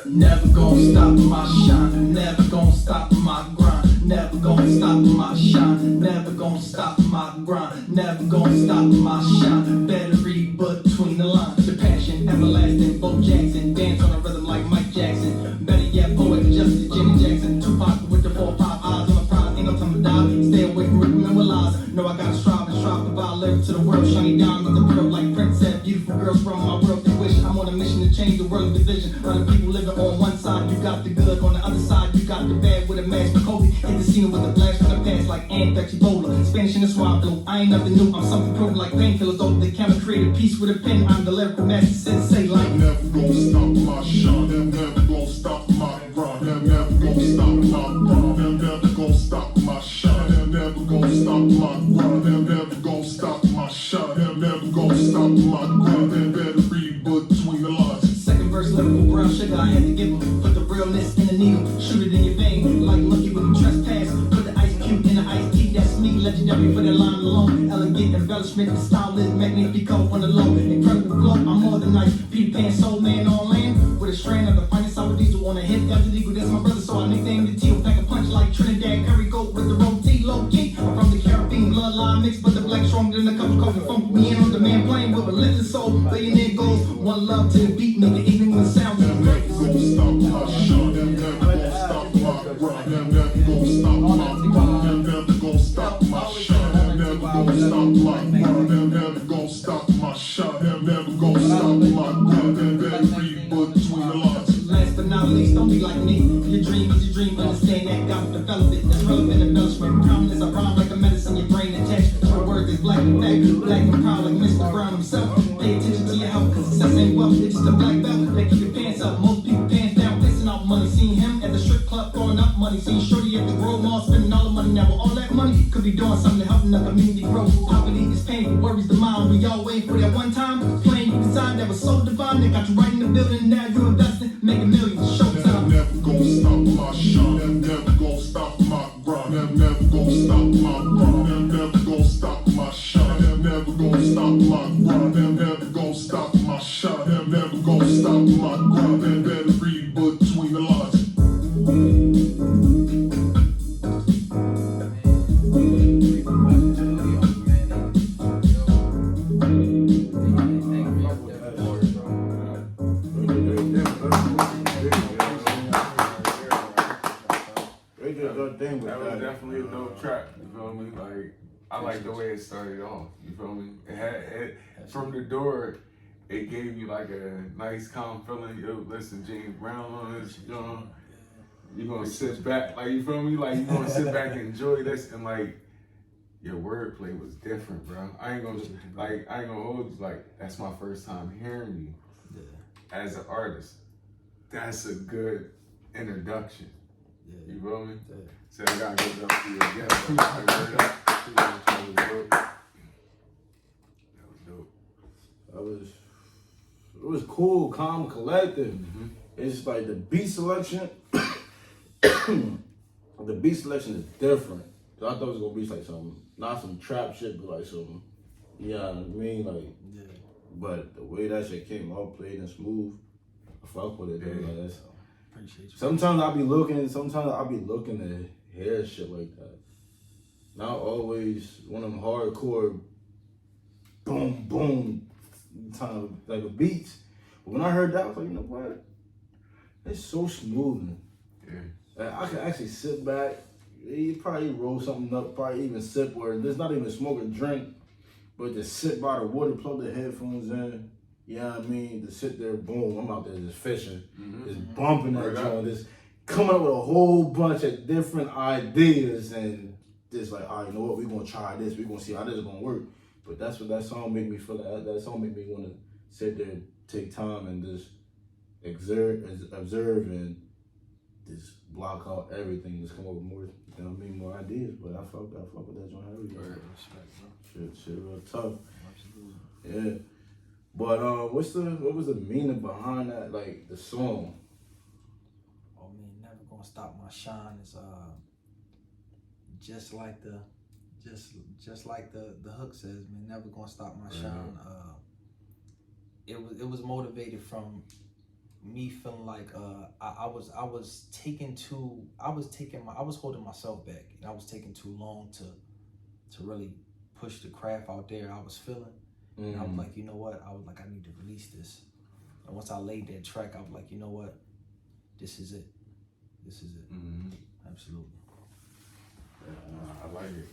Never gonna stop my shine, never gonna stop my grind, never gonna stop my shine, never gonna stop my grind, never gonna stop my shine. Better read between the lines. The passion, everlasting, Bo Jackson, dance on a rhythm like Mike Jackson. Better yet, poet justice, Jimmy Jackson. Tupac with the 4 or 5 eyes on the prize, ain't no time to die. Stay away from Rick and lies. No, I gotta strive to provide lyrics to the world, shining down with the pearl like Prince said. Beautiful girls from my world, they wish I'm on a mission to change the world division. Other people living on one side, you got the good, on the other side, you got the bad with a mask for Kobe. Hit the scene with a blast from the past like anthrax, Ebola, Spanish in the swamp flu. I ain't nothing new, I'm something proven like painkillers. Over the camera, create a piece with a pen. I'm the lyrical master sensei like never gonna stop my shine, never gonna stop my grind, never gonna stop my grind, never gonna stop my shine, never gonna stop my grind, never gonna stop my shine, never gonna stop my grind. Better read between the lines. second verse, lyrical brown sugar, I had to give them. Put the realness in the needle, shoot it in your vein like monkey with the trespass. Put the ice cube in the iced tea, that's me. Legendary for the line alone. Elegant embellishment, the style is magnifico on the low. Incredible flow, I'm more than nice. Peter Pan, soul man on land with a strand of the finest sour diesel on a hit. That's illegal, that's my brother, so I nicknamed the T. Pack a punch like Trinidad Curry goat with the roti low key. I'm from the Caribbean, bloodline mixed, but the black stronger than a cup of coffee. Funk me in on the man playing with a lifted soul. Billionaire goals, one love to the beat, make the evening with sound. Never gonna stop my shine, never gonna stop my grind, never gonna stop my grind, never gonna stop my shine, never gonna stop my grind, never gonna stop my shine, never gonna stop my grind. Better read between the lines. Last but not least, don't be like me. Your dream is your dream, understand that. God develop it, that's relevant embellishment. Prominence, I rhyme like a medicine, your brain attached. My words is black and black, black and proud like Mr. Brown himself. Pay attention to your health, cause success ain't wealth, it's just a black belt. They keep your pants up, most people pants down, pissing out money. Seen him at the strip club throwing up money. Seen Shorty at the Grove Mall spending all the money. Now with all that money, could be doing something to help the community grow. Poverty is painful, worries the mind. We all waiting for that one time. Plan you design that was so divine. They got you right in the building, now you're investing, making millions. Showtime. Never gonna stop my shine, never gonna stop my grind, never gonna stop my grind, never gonna stop my shine, never gonna stop my grind, never gonna stop my shine, never gonna stop my grind. Better read between the lines. That was definitely a dope track, you feel me? Like, I like the way it started off, you feel me? From the door, it gave you like a nice calm feeling. Yo, listen, James Brown on this, you know, you're gonna sit back, like, you feel me? Like, you're gonna sit back and enjoy this, and like, your wordplay was different, bro. I ain't gonna hold you, like, that's my first time hearing you as an artist. That's a good introduction. You feel me? So I gotta give it up to you again. That was dope. It was cool, calm, collective. Mm-hmm. It's like the beat selection. The beat selection is different. So I thought it was gonna be like some, not some trap shit, but like some, you know what I mean? Like, yeah. But the way that shit came out, played and smooth, I fuck with it. Yeah. Like, that's, appreciate you. Sometimes I'll be looking to hear shit like that. Not always one of them hardcore boom, boom, kind of like a beats. But when I heard that, I was like, you know what? It's so smooth. Yeah. I can actually sit back, you probably roll something up, probably even sip where there's not even smoke or drink, but just sit by the water, plug the headphones in. You know what I mean? To sit there, boom, I'm out there just fishing, just bumping that joint, just coming up with a whole bunch of different ideas and just like, all right, you know what, we're gonna try this, we're gonna see how this is gonna work. But that's what that song made me feel. That song made me want to sit there, take time and just observe and just block out everything, just come up with more, you know what I mean, more ideas. But I fuck with that joint heavy. Shit real tough. Absolutely. Yeah. But what was the meaning behind that, like the song? Oh man, never gonna stop my shine is just like the hook says, man, never gonna stop my shine. it was motivated from me feeling like I was holding myself back, and I was taking too long to really push the craft out there I was feeling. And I was like, you know what? I was like, I need to release this. And once I laid that track, I was like, you know what? This is it. This is it. Absolutely. Yeah, I like it.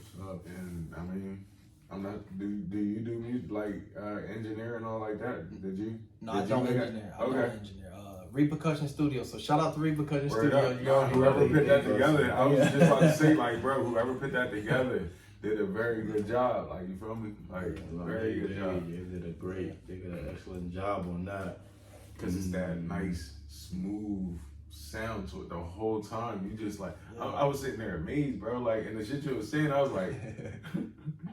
And I mean, I'm not. Do you do music like engineer and all like that? Did you? No, I don't engineer. I don't Okay. engineer. Repercussion Studio. So shout out to Repercussion Word Studio. up. You know, Whoever put that together, I was just about to say, like, bro, whoever put that together did a very good job. Like, you feel me? Like, very good job. They did an excellent job on that. Cause it's that nice, smooth sound to it the whole time. You just like, I was sitting there amazed, bro. Like, and the shit you was saying, I was like,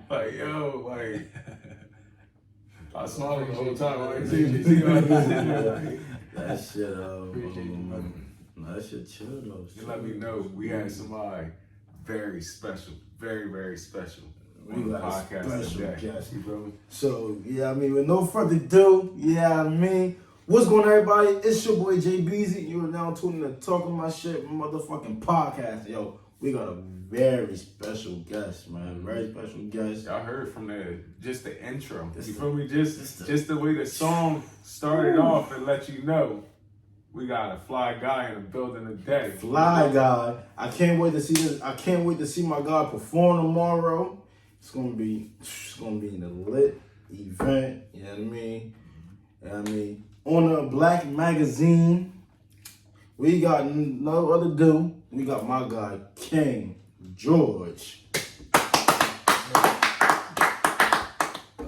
like, yo, like, I smiled the whole time. I'm like, see what I'm saying? That shit, Appreciate you, brother. that shit chill though. You let me know we had somebody very special, very, very special on the podcast today. Guest. You feel me? So, yeah, I mean, with no further ado, yeah, I mean, what's going on, everybody? It's your boy Jay Beezy. You are now tuning in to Talking My Shit motherfucking podcast. Yo, we got a very special guest, man. Very special guest. Y'all heard from just the intro. You feel me? Just the way the song started off and let you know we got a fly guy in the building today. Fly guy. I can't wait to see this. I can't wait to see my guy perform tomorrow. It's gonna be in a lit event. You know what I mean? You know what I mean? On a Black magazine. We got no other ado. We got my guy King George.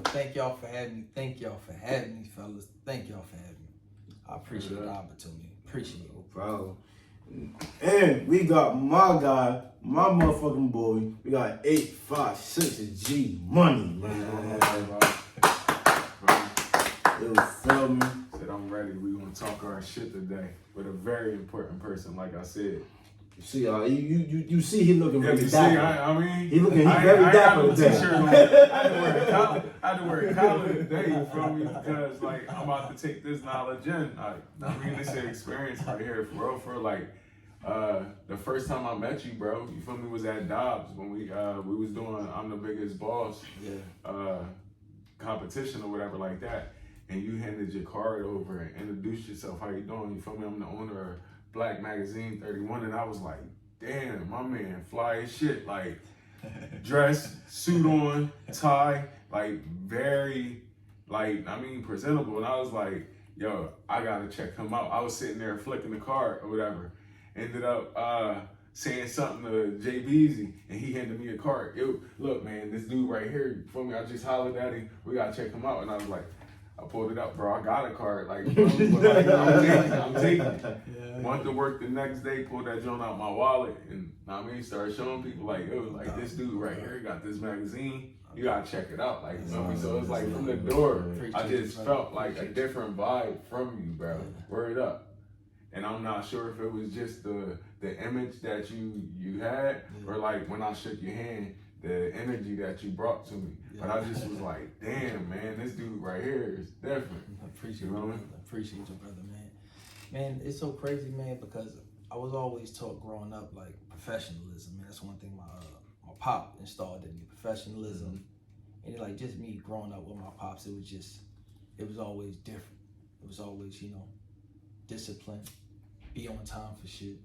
Thank y'all for having me. Thank y'all for having me, fellas. Thank y'all for having me. I appreciate the opportunity. Appreciate it. No problem. And we got my guy, my motherfucking boy. We got 856 G Money, man. You feel me? Said I'm ready. We gonna talk our shit today with a very important person, like I said. You see, you see, he looking Yeah, very you see, dapper. I mean, He looking I very ain't dapper got no today. t-shirt on. I had to wear a collar today, you feel me? Because like I'm about to take this knowledge in. Like, I mean, this is an experience right here for real. For like, the first time I met you, bro, you feel me, was at Dobbs when we was doing I'm the Biggest Boss competition or whatever like that, and you handed your card over and introduced yourself. How you doing? You feel me? I'm the owner of Black Magazine 31, and I was like, damn, my man fly as shit. Like, dress, suit on, tie, like very, like, I mean, presentable. And I was like, yo, I gotta check him out. I was sitting there flicking the card or whatever. Ended up saying something to Jay Beezy, and he handed me a card. Yo, look, man, this dude right here, you feel me? I just hollered at him. We gotta check him out. And I was like, I pulled it up, bro. I got a card. Like, bro, but like I'm taking it. Went to work the next day, pulled that joint out my wallet, and I mean, started showing people like, yo, like this dude right here got this magazine. You gotta check it out. Like, you know me? So it's like from the door, I just felt like a different vibe from you, bro. Word up. And I'm not sure if it was just the image that you had, or like when I shook your hand, the energy that you brought to me. But I just was like, damn, man, this dude right here is different. I appreciate you, brother. Appreciate you, brother, man. Man, it's so crazy, man, because I was always taught growing up, like, professionalism, man. That's one thing my pop installed in me, professionalism. And it, like, just me growing up with my pops, it was always different. It was always, you know, discipline, be on time for shit,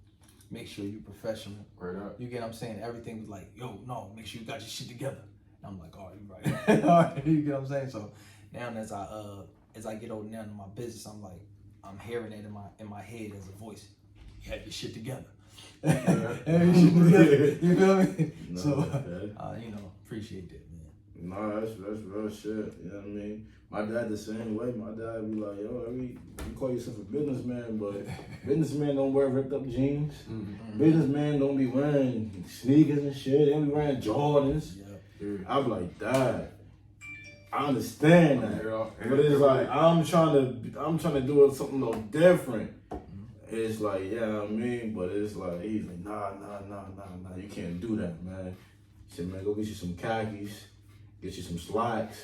make sure you're professional. Right up. You get what I'm saying? Everything was like, yo, no, make sure you got your shit together. And I'm like, oh, you right. All right, you get what I'm saying? So now as I get older now in my business, I'm like, I'm hearing it in my head as a voice. You have your shit together. You feel me? No, So okay. you know, appreciate that, man. No, that's real shit. You know what I mean? My dad the same way. My dad be like, yo, you call yourself a businessman, but businessmen don't wear ripped up jeans. Businessmen don't be wearing sneakers and shit. They don't be wearing Jordans. Yeah. I be like, Dad, I understand that, but it's like I'm trying to do something a little different. It's like, yeah, I mean, but it's like he's like, nah, you can't do that, man. He said, man, go get you some khakis, get you some slacks,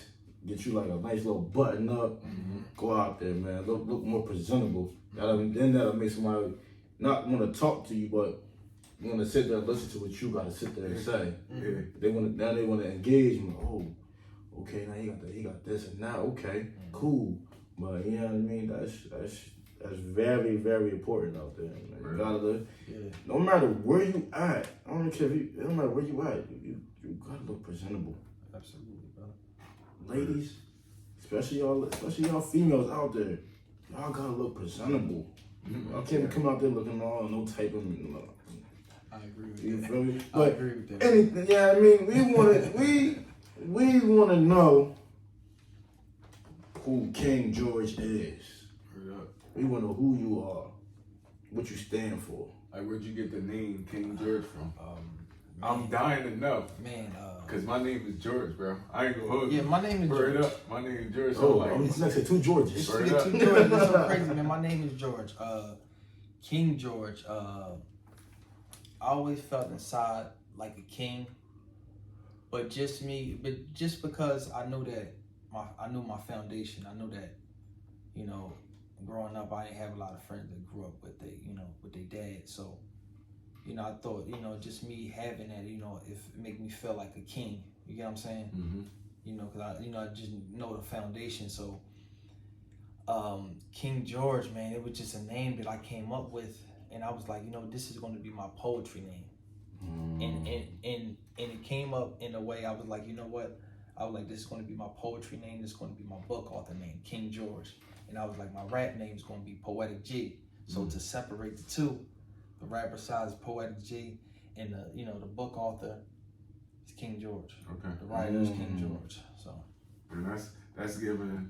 get you like a nice little button up. Go out there, man. Look more presentable. Then that'll make somebody not want to talk to you, but want to sit there and listen to what you got to sit there and say. Yeah. They want to engage me. Oh, okay, now he got this and now okay, cool. But you know what I mean? That's very, very important out there. Man. You gotta look. No matter where you at, I don't care no matter where you at, you gotta look presentable. Absolutely, bro. Ladies, especially y'all females out there, y'all gotta look presentable. Y'all can't come out there looking all no type of. I agree with You that. feel me? I But agree with that. anything, yeah, I mean, we wanna know who King George is. We wanna know who you are, what you stand for. Like, where'd you get the name King George from? I'm Man. dying to know. Man, Cause my name is George, bro. I ain't gonna hold you. yeah, my name is Word George. up. My name is George. So Oh, like, I'm next to two Georges. It's Word two up. George. It's so crazy, man. My name is George. King George. I always felt inside like a king, but just because I knew that I knew my foundation. I knew that, you know, growing up, I didn't have a lot of friends that grew up with their dad. So, you know, I thought, you know, just me having that, you know, it make me feel like a king. You get what I'm saying? mm-hmm. You know, because I just know the foundation. So, King George, man, it was just a name that I came up with, and I was like, you know, this is going to be my poetry name. And it came up in a way I was like, you know what? I was like, this is going to be my poetry name. This is going to be my book author name, King George. And I was like, my rap name is going to be Poetic G. So to separate the two, the rapper side is Poetic G, and the book author is King George. Okay. The writer is King George. So. And that's giving,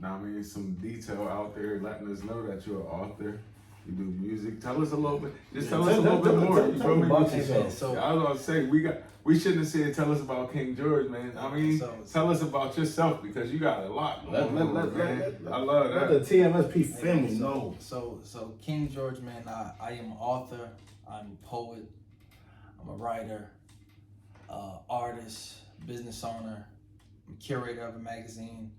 I mean, some detail out there, letting us know that you're an author. You do music. Tell us a little bit. Just tell us a little bit more. You feel me? About Hey, yourself. man, so I was about to say we shouldn't have said tell us about King George, man. I mean, tell us about yourself because you got a lot going on, man. I love Let that. the TMSP family so, know. So King George, man, I am an author, I'm a poet, I'm a writer, artist, business owner, I'm curator of a magazine,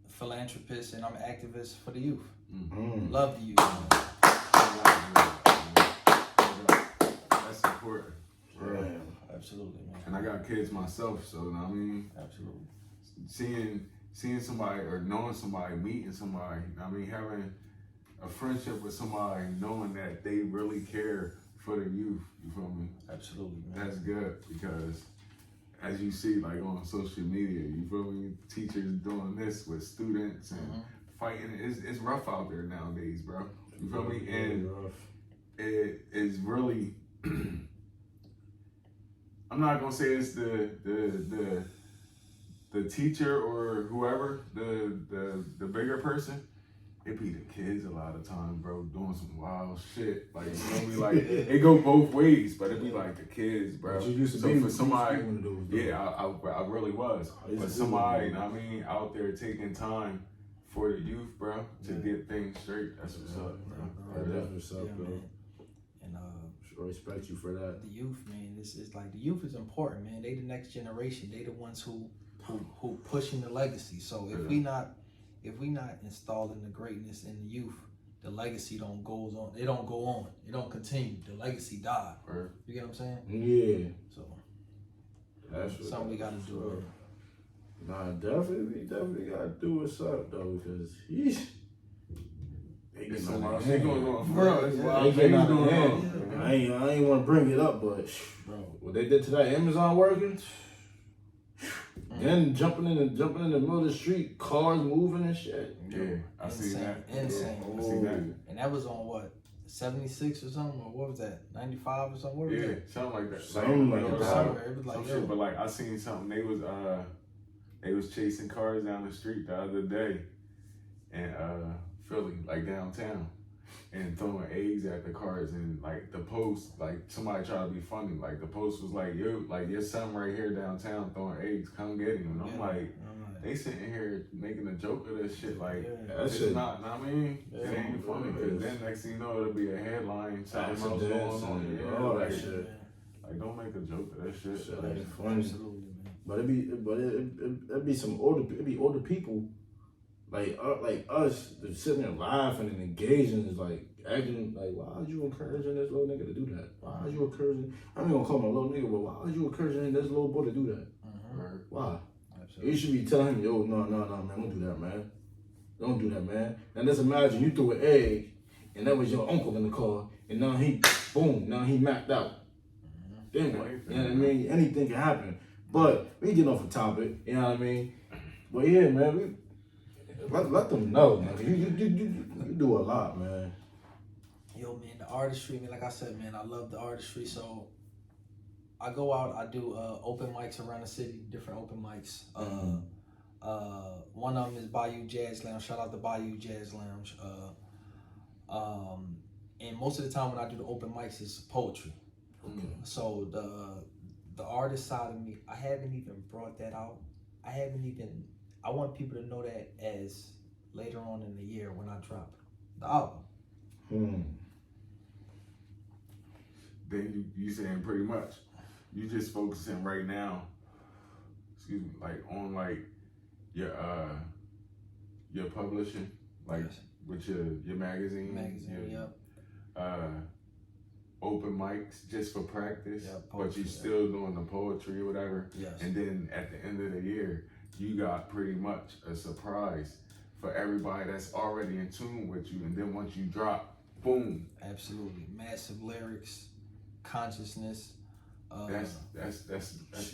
philanthropist, and I'm an activist for the youth. Love the youth. That's important. Yeah. Absolutely, man. And I got kids myself, so I mean, Absolutely. seeing somebody or knowing somebody, meeting somebody, I mean, having a friendship with somebody, knowing that they really care for the youth, you feel me? Absolutely, man. That's good because as you see, like on social media, you feel me? Teachers doing this with students and fighting. It's rough out there nowadays, bro. You feel me? And it is really. I'm not gonna say it's the teacher or whoever, the bigger person. It be the kids a lot of times, bro, doing some wild shit. Like, you know me, like it go both ways, but it be like the kids, bro. But you used to so be for somebody, one of those, though. yeah, I really was. But somebody, I mean, out there taking time for the youth, bro, to get things straight. That's what's up, bro. That's what's up, Yeah, bro. man. And I respect you for that. the youth, man, this is like the youth is important, man. They the next generation. They the ones who pushing the legacy. So if we not installing the greatness in the youth, the legacy don't go on. It don't go on. It don't continue. The legacy die. Right. You get what I'm saying? Yeah. So That's what something we gotta do. Nah, definitely gotta do what's up though, because he's they It's getting so out much of shit hand. going on, bro. It's They wild getting things out of going hand. on. I ain't want to bring it up, but bro, what they did to that Amazon working, then jumping in the middle of the street, cars moving and shit. Yeah, I see that. Insane. I see that. And that was on what? 76 or something, or what was that? 95 or something? What was Yeah, that? something like that. Something like It was that. somewhere. It was like, Some yo, shit, but like I seen something. They was chasing cars down the street the other day in Philly, like downtown, and throwing eggs at the cars. And like the post, like somebody tried to be funny. Like the post was like, "Yo, like your son right here downtown throwing eggs. Come get him." And I'm like, they sitting here making a joke of this shit. Like That it's shit- not. I mean, it ain't funny because then next thing you know, it'll be a headline. Something else going on. Yeah, all like, that shit. like don't make a joke of that shit. Shit ain't funny. absolutely, man. But it'd be some older people like us that's sitting there laughing and engaging is like acting like, why are you encouraging this little nigga to do that? Why are you encouraging? I'm not gonna call him a little nigga, but why are you encouraging this little boy to do that? Mm-hmm. Why? Absolutely. You should be telling him, yo, no, man, don't do that, man. Don't do that, man. And just imagine you threw an egg, and that was your uncle in the car, and now he mapped out. Then what? You know what I mean? Anything can happen. But we getting off the topic, you know what I mean? But yeah, man, let them know, man. You do a lot, man. Yo, man, the artistry, man, like I said, man, I love the artistry. So I go out, I do open mics around the city, different open mics. One of them is Bayou Jazz Lounge. Shout out to Bayou Jazz Lounge. And most of the time when I do the open mics, it's poetry. Okay. So the artist side of me, I haven't even brought that out. I want people to know that as later on in the year when I drop the album. Then you saying pretty much, you just focusing right now, excuse me, like on like your publishing, like Yes. with your magazine. Yep. Open mics just for practice, Yeah, but poetry, you yeah. still doing the poetry or whatever. Yes. And then at the end of the year, you got pretty much a surprise for everybody that's already in tune with you. And then once you drop, boom. Absolutely. Massive lyrics, consciousness. That's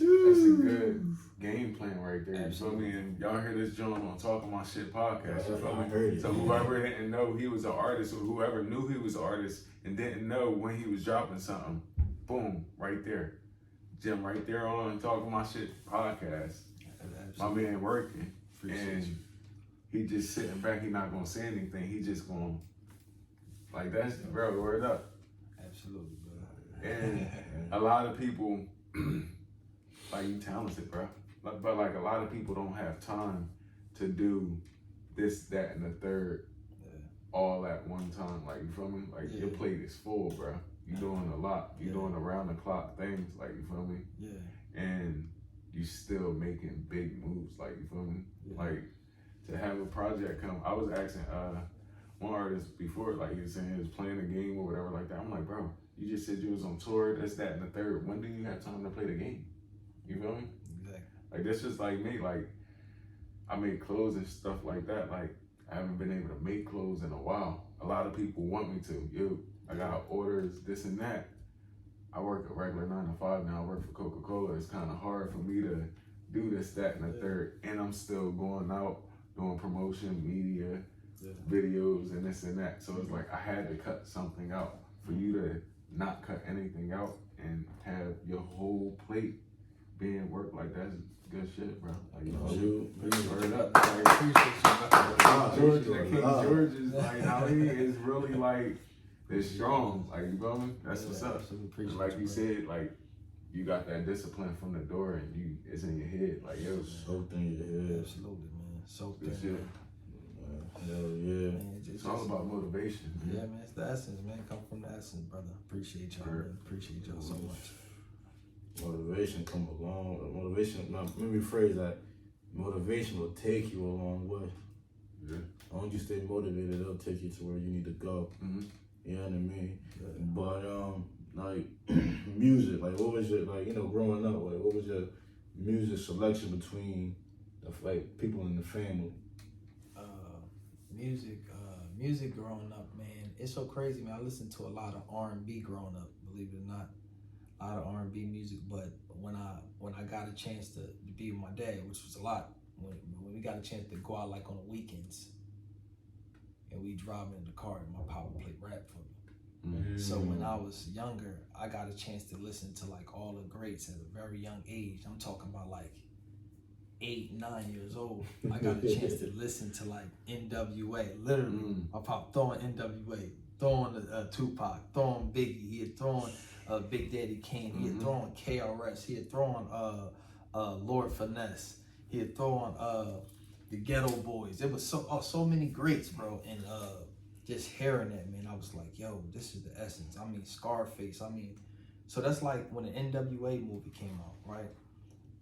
a good game plan right there. You feel Absolutely. me? And y'all hear this joint on Talking My Shit podcast. You feel I me? heard it. So whoever didn't know he was an artist, or whoever knew he was an artist and didn't know when he was dropping something, boom, right there. Jim, right there on Talking My Shit podcast. My Absolutely. man working, Appreciate and you. he just sitting back. He not gonna say anything. He just gonna like that's bro. Word up. Absolutely, bro. And a lot of people, like you talented, bro. But like a lot of people don't have time to do this, that, and the third all at one time. Like, you feel me? Like your plate is full, bro. You doing a lot. You doing around the clock things. Like, you feel me? Yeah. And you still making big moves. Like, you feel me? Yeah. Like to have a project come. I was asking one artist before, like he was saying he was playing a game or whatever like that. I'm like, bro, you just said you was on tour, this, that, and the third. When do you have time to play the game? You feel me? Exactly. Like that's just like me. Like I make clothes and stuff like that. Like I haven't been able to make clothes in a while. A lot of people want me to. Yo, I got orders, this and that. I work a regular 9 to 5 now. I work for Coca-Cola. It's kind of hard for me to do this, that, and the third. And I'm still going out doing promotion, media, videos, and this and that. So it's like I had to cut something out for you to not cut anything out and have your whole plate being worked. Like that's good shit, bro. Like you know, word up. Like, Appreciate you, King George is like how he is really like is strong. Like you feel me? That's what's up. Absolutely. And like you said, like you got that discipline from the door and it's in your head. Like yo, Soaked in your head. Absolutely, man. So good good. shit. Hell yeah. Man, It's all about motivation. Man. Yeah, man. It's the essence, man. Come from the essence, brother. Appreciate y'all, man. Appreciate y'all so much. Motivation come along. Motivation. Now, let me rephrase that. Motivation will take you a long way. Yeah. As long as you stay motivated, it'll take you to where you need to go. Mm-hmm. You know what I mean? But like music, like what was your growing up, like what was your music selection between the people in the family? Music growing up, man. It's so crazy, man. I listened to a lot of R&B growing up, believe it or not. A lot of R&B music, but when I got a chance to be with my dad, which was a lot, when we got a chance to go out like on the weekends, and we drive in the car, and my papa played rap for me. Mm-hmm. So when I was younger, I got a chance to listen to like all the greats at a very young age. I'm talking about like 8, 9 years old. I got a chance to listen to like NWA, literally. My pop throwing NWA, throwing Tupac, throwing Biggie, he had thrown Big Daddy Kane, he had thrown KRS, he had thrown Lord Finesse, he had thrown the Ghetto Boys. There was so many greats, bro, and just hearing that, man, I was like, yo, this is the essence. I mean, Scarface. I mean, so that's like when the NWA movie came out, right?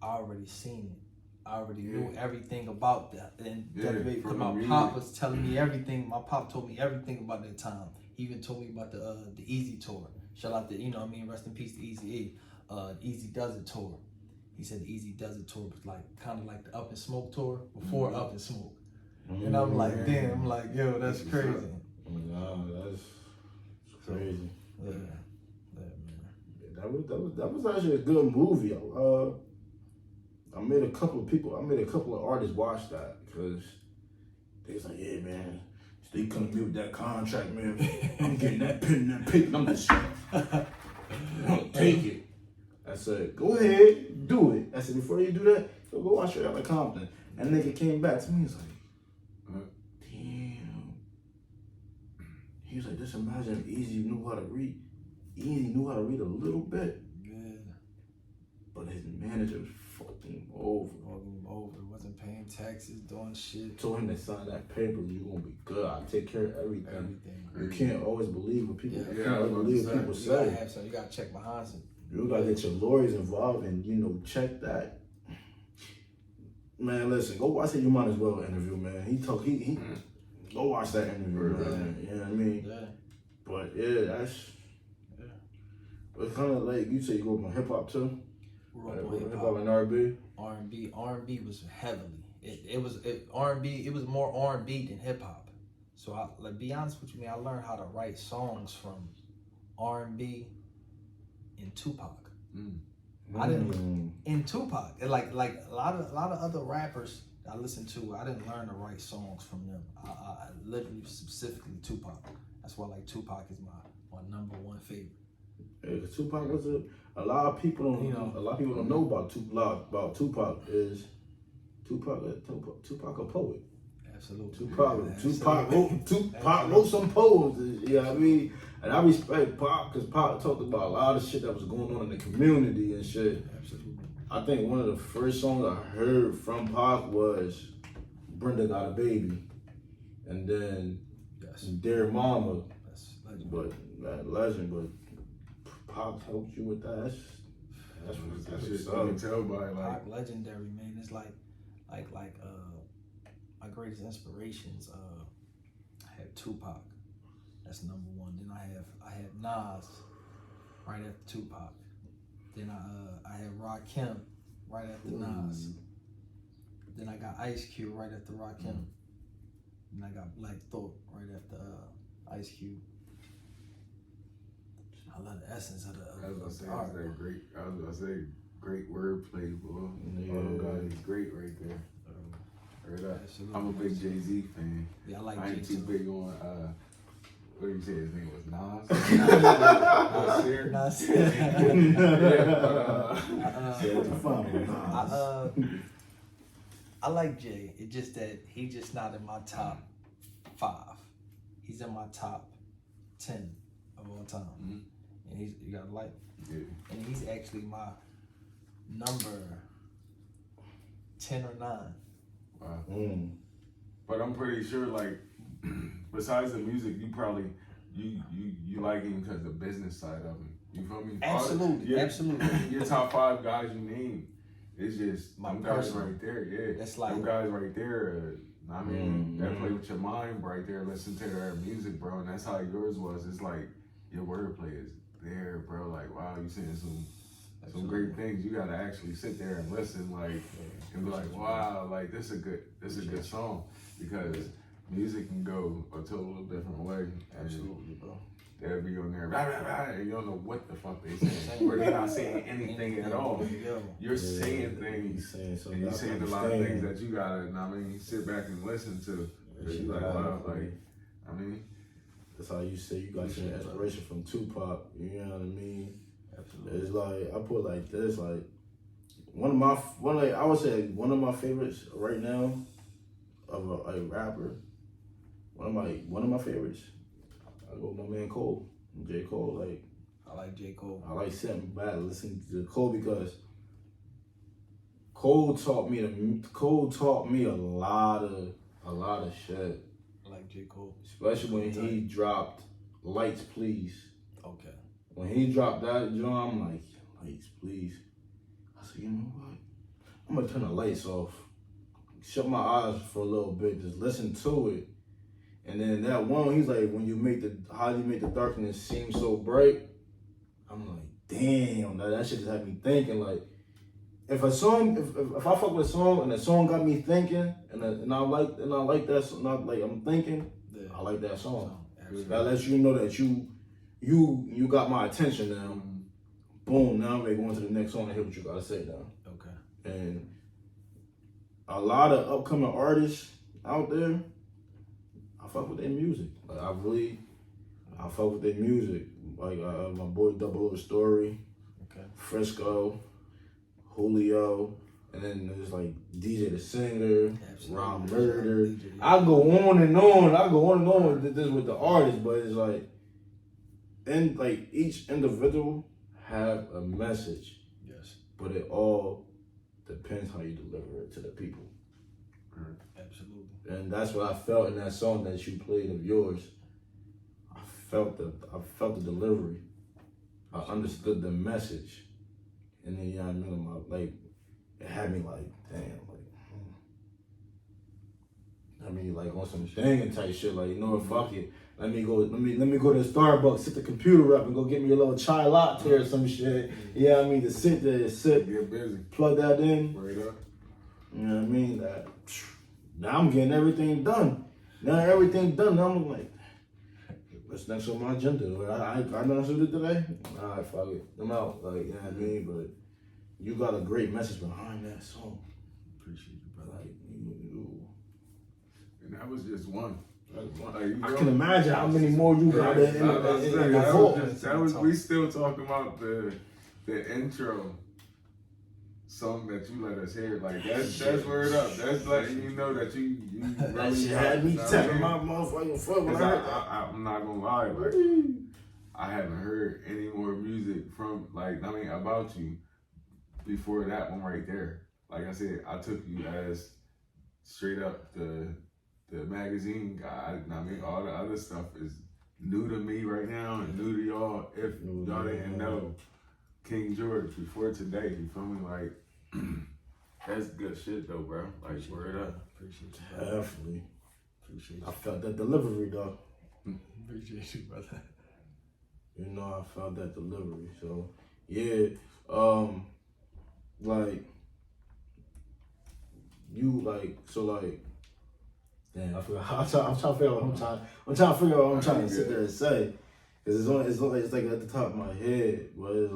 I already seen it. I already knew everything about that. And because from my the pop music. was telling me everything. My pop told me everything about that time. He even told me about the Easy tour. Shout out to, you know what I mean, rest in peace to Easy E. Easy Does It tour. He said the Easy Does It tour was like kind of like the Up and Smoke tour before Up and Smoke. And I'm like, damn, I'm like, yo, that's crazy. Nah, that's crazy. Yeah, man. That was actually a good movie. I made a couple of artists watch that because they was like, yeah, man, they couldn't meet with that contract, man. I'm getting that pen and that paper. I'm just take it. I said, go ahead, do it. I said, before you do that, go watch Straight Outta Compton. And nigga came back to me, he's like, damn. He was like, just imagine if Easy knew how to read. Easy knew how to read a little bit. Yeah. But his manager was fucking over. Wasn't paying taxes, doing shit. Told him to sign that paper, you gonna be good. I take care of everything. You can't always believe what people. You can't always believe what people say. You gotta check behind some. You gotta get your lawyers involved and check that. Man, listen, go watch it. You might as well interview, man. He go watch that interview, man. You know what I mean? Yeah. But yeah, it's kind of like you say you grew up on hip hop too. Hip hop and R&B. R&B was heavily. It was R&B. It was more R&B than hip hop. So be honest with you, man. I learned how to write songs from R&B and Tupac. I didn't in Tupac. Like a lot of other rappers I listened to. I didn't learn to write songs from them. I literally specifically Tupac. That's why like Tupac is my number one favorite. Yeah, Tupac was a lot of people don't know about Tupac. Is Tupac a poet? Absolutely. Tupac wrote some poems. You know what I mean? And I respect Pac because Pac talked about a lot of shit that was going on in the community and shit. Absolutely. I think one of the first songs I heard from Pac was Brenda Got a Baby, and then Dear Mama. That's legend. But that legend, but Pac helped you with that. That's That shit you can tell by like Pac legendary, man. It's like my greatest inspirations. I have Tupac. That's number one. Then I have Nas right after Tupac. Then I have Rakim right after Nas. Then I got Ice Cube right after Rakim. Then I got Black Thought right after Ice Cube. I love the essence of the I was art. gonna say great wordplay, boy. Yeah. Oh God, he's great right there. Absolutely. I'm a big Jay-Z fan. Yeah, I like I ain't Jay too too. big on what do you say his name was? Nas? I like Jay. It's just that he's just not in my top 5. He's in my top 10 of all time. And you gotta like him. Yeah. And he's actually my number 10 or 9. Wow. But I'm pretty sure, like, besides the music, you probably you like him because the business side of him. You feel me? Absolutely. Your top 5 guys you name, it's just My them guys personal. right there. Yeah, That's like them guys right there. I mean, that play with your mind right there. Listen to their music, bro, and that's how yours was. It's like your wordplay is there, bro. Like, wow, you saying some great things. You gotta actually sit there and listen, like, and be like, wow, like this is a good song, because music can go a total different way. Absolutely, bro. They'll be on there, rah, rah, rah, and you don't know what the fuck they saying. Or they're not saying anything at all. You're saying things, and you're saying a lot of things that you gotta, sit back and listen to. You like, wow, like, that's how you say you got your inspiration from Tupac. You know what I mean? Absolutely. It's like I put it like this, like I would say one of my favorites right now of a rapper. One of my favorites. I go with my man Cole, J. Cole. Like, I like J. Cole. I like sitting back listening to Cole because Cole taught me a lot of shit. I like J. Cole. Especially when he dropped Lights Please. Okay. When he dropped that, I'm like, Lights Please. I said, you know what? I'm gonna turn the lights off, shut my eyes for a little bit, just listen to it. And then that one, he's like, when you make how do you make the darkness seem so bright? I'm like, damn, that shit just had me thinking. Like, if a song, if I fuck with a song and the song got me thinking, and I like that song, I'm thinking, Yeah. I like that song. Absolutely. That lets you know that you got my attention now. Boom, now I'm ready to go on to the next song and hear what you gotta say now. Okay. And a lot of upcoming artists out there, I fuck with their music. Like I fuck with their music. Like my boy Double O Story, Okay. Frisco, Julio, and then there's like DJ the Singer, Absolutely. Ron Murder. DJ, yeah. I go on and on with this with the artists, but it's like, and like each individual have a message. Yes. But it all depends how you deliver it to the people. Absolutely. And that's what I felt in that song that you played of yours. I felt the delivery. I understood the message. And then, you know what I mean? Like, it had me like, damn, like, I mean, like on some dangin' type shit, like, you know what, fuck it. Let me go to Starbucks, sit the computer up and go get me a little chai latte or some shit. You know what I mean? To sit there, Get busy. plug that in. Word up. You know what I mean? Now I'm getting everything done. Now I'm like, what's next on my agenda? I done something today? All right, fuck it. I'm out. Like, you know what I mean? But you got a great message behind that song. Appreciate you, brother. Like, And that was just one. Like, you I know, can imagine how many more you got in the vault. that was we still talking about the intro song that you let us hear. Like that's word up. That's letting you know that you That really shit got- had me you know what I tapping mean? my motherfucking foot when I 'Cause heard that. I'm not gonna lie, like I haven't heard any more music from about you before that one right there. Like I said, I took you as straight up the magazine guy. I mean, all the other stuff is new to me right now and new to y'all. If y'all didn't know King George before today, you feel me? Like that's good shit though, bro. Like Appreciate word you, up. brother. Appreciate you, brother. Definitely. Appreciate I you. felt that delivery though. Appreciate you, brother. You know, I felt that delivery. So yeah, like you damn, I forgot. I'm trying to figure out what I'm trying to sit there and say, because it's like at the top of my head, but it's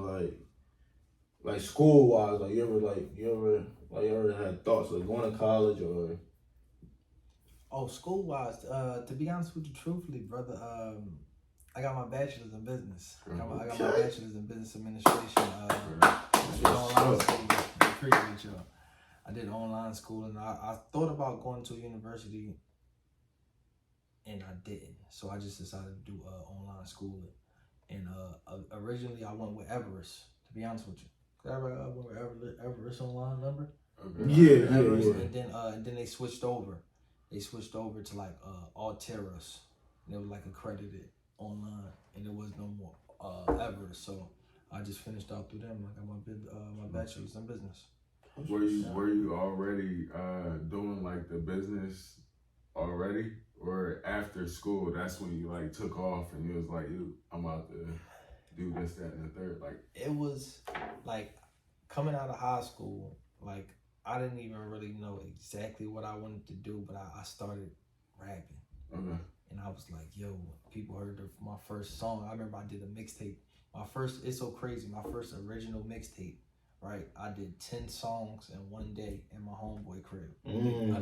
like school wise, like you ever had thoughts of going to college or? Oh, school wise, to be honest with you, truthfully, brother, I got my bachelor's in business. I got my bachelor's in business administration. I did online school. I appreciate y'all. I did online school, and I thought about going to a university, and I didn't. So I just decided to do online schooling. And originally I went with Everest. To be honest with you, I went with Everest online number. Okay. Yeah. And then they switched over. They switched over to like Alteros. And it was like accredited online, and there was no more Everest. So I just finished out through them. I got my bachelor's in business. Were you already doing like the business already, or after school? That's when you like took off and you was like, I'm about to do this, that, and the third. Like it was like coming out of high school. Like I didn't even really know exactly what I wanted to do, but I started rapping. okay. And I was like, yo, people heard my first song. I remember I did a mixtape. It's so crazy. My first original mixtape, right? I did 10 songs in one day in my homeboy crib. I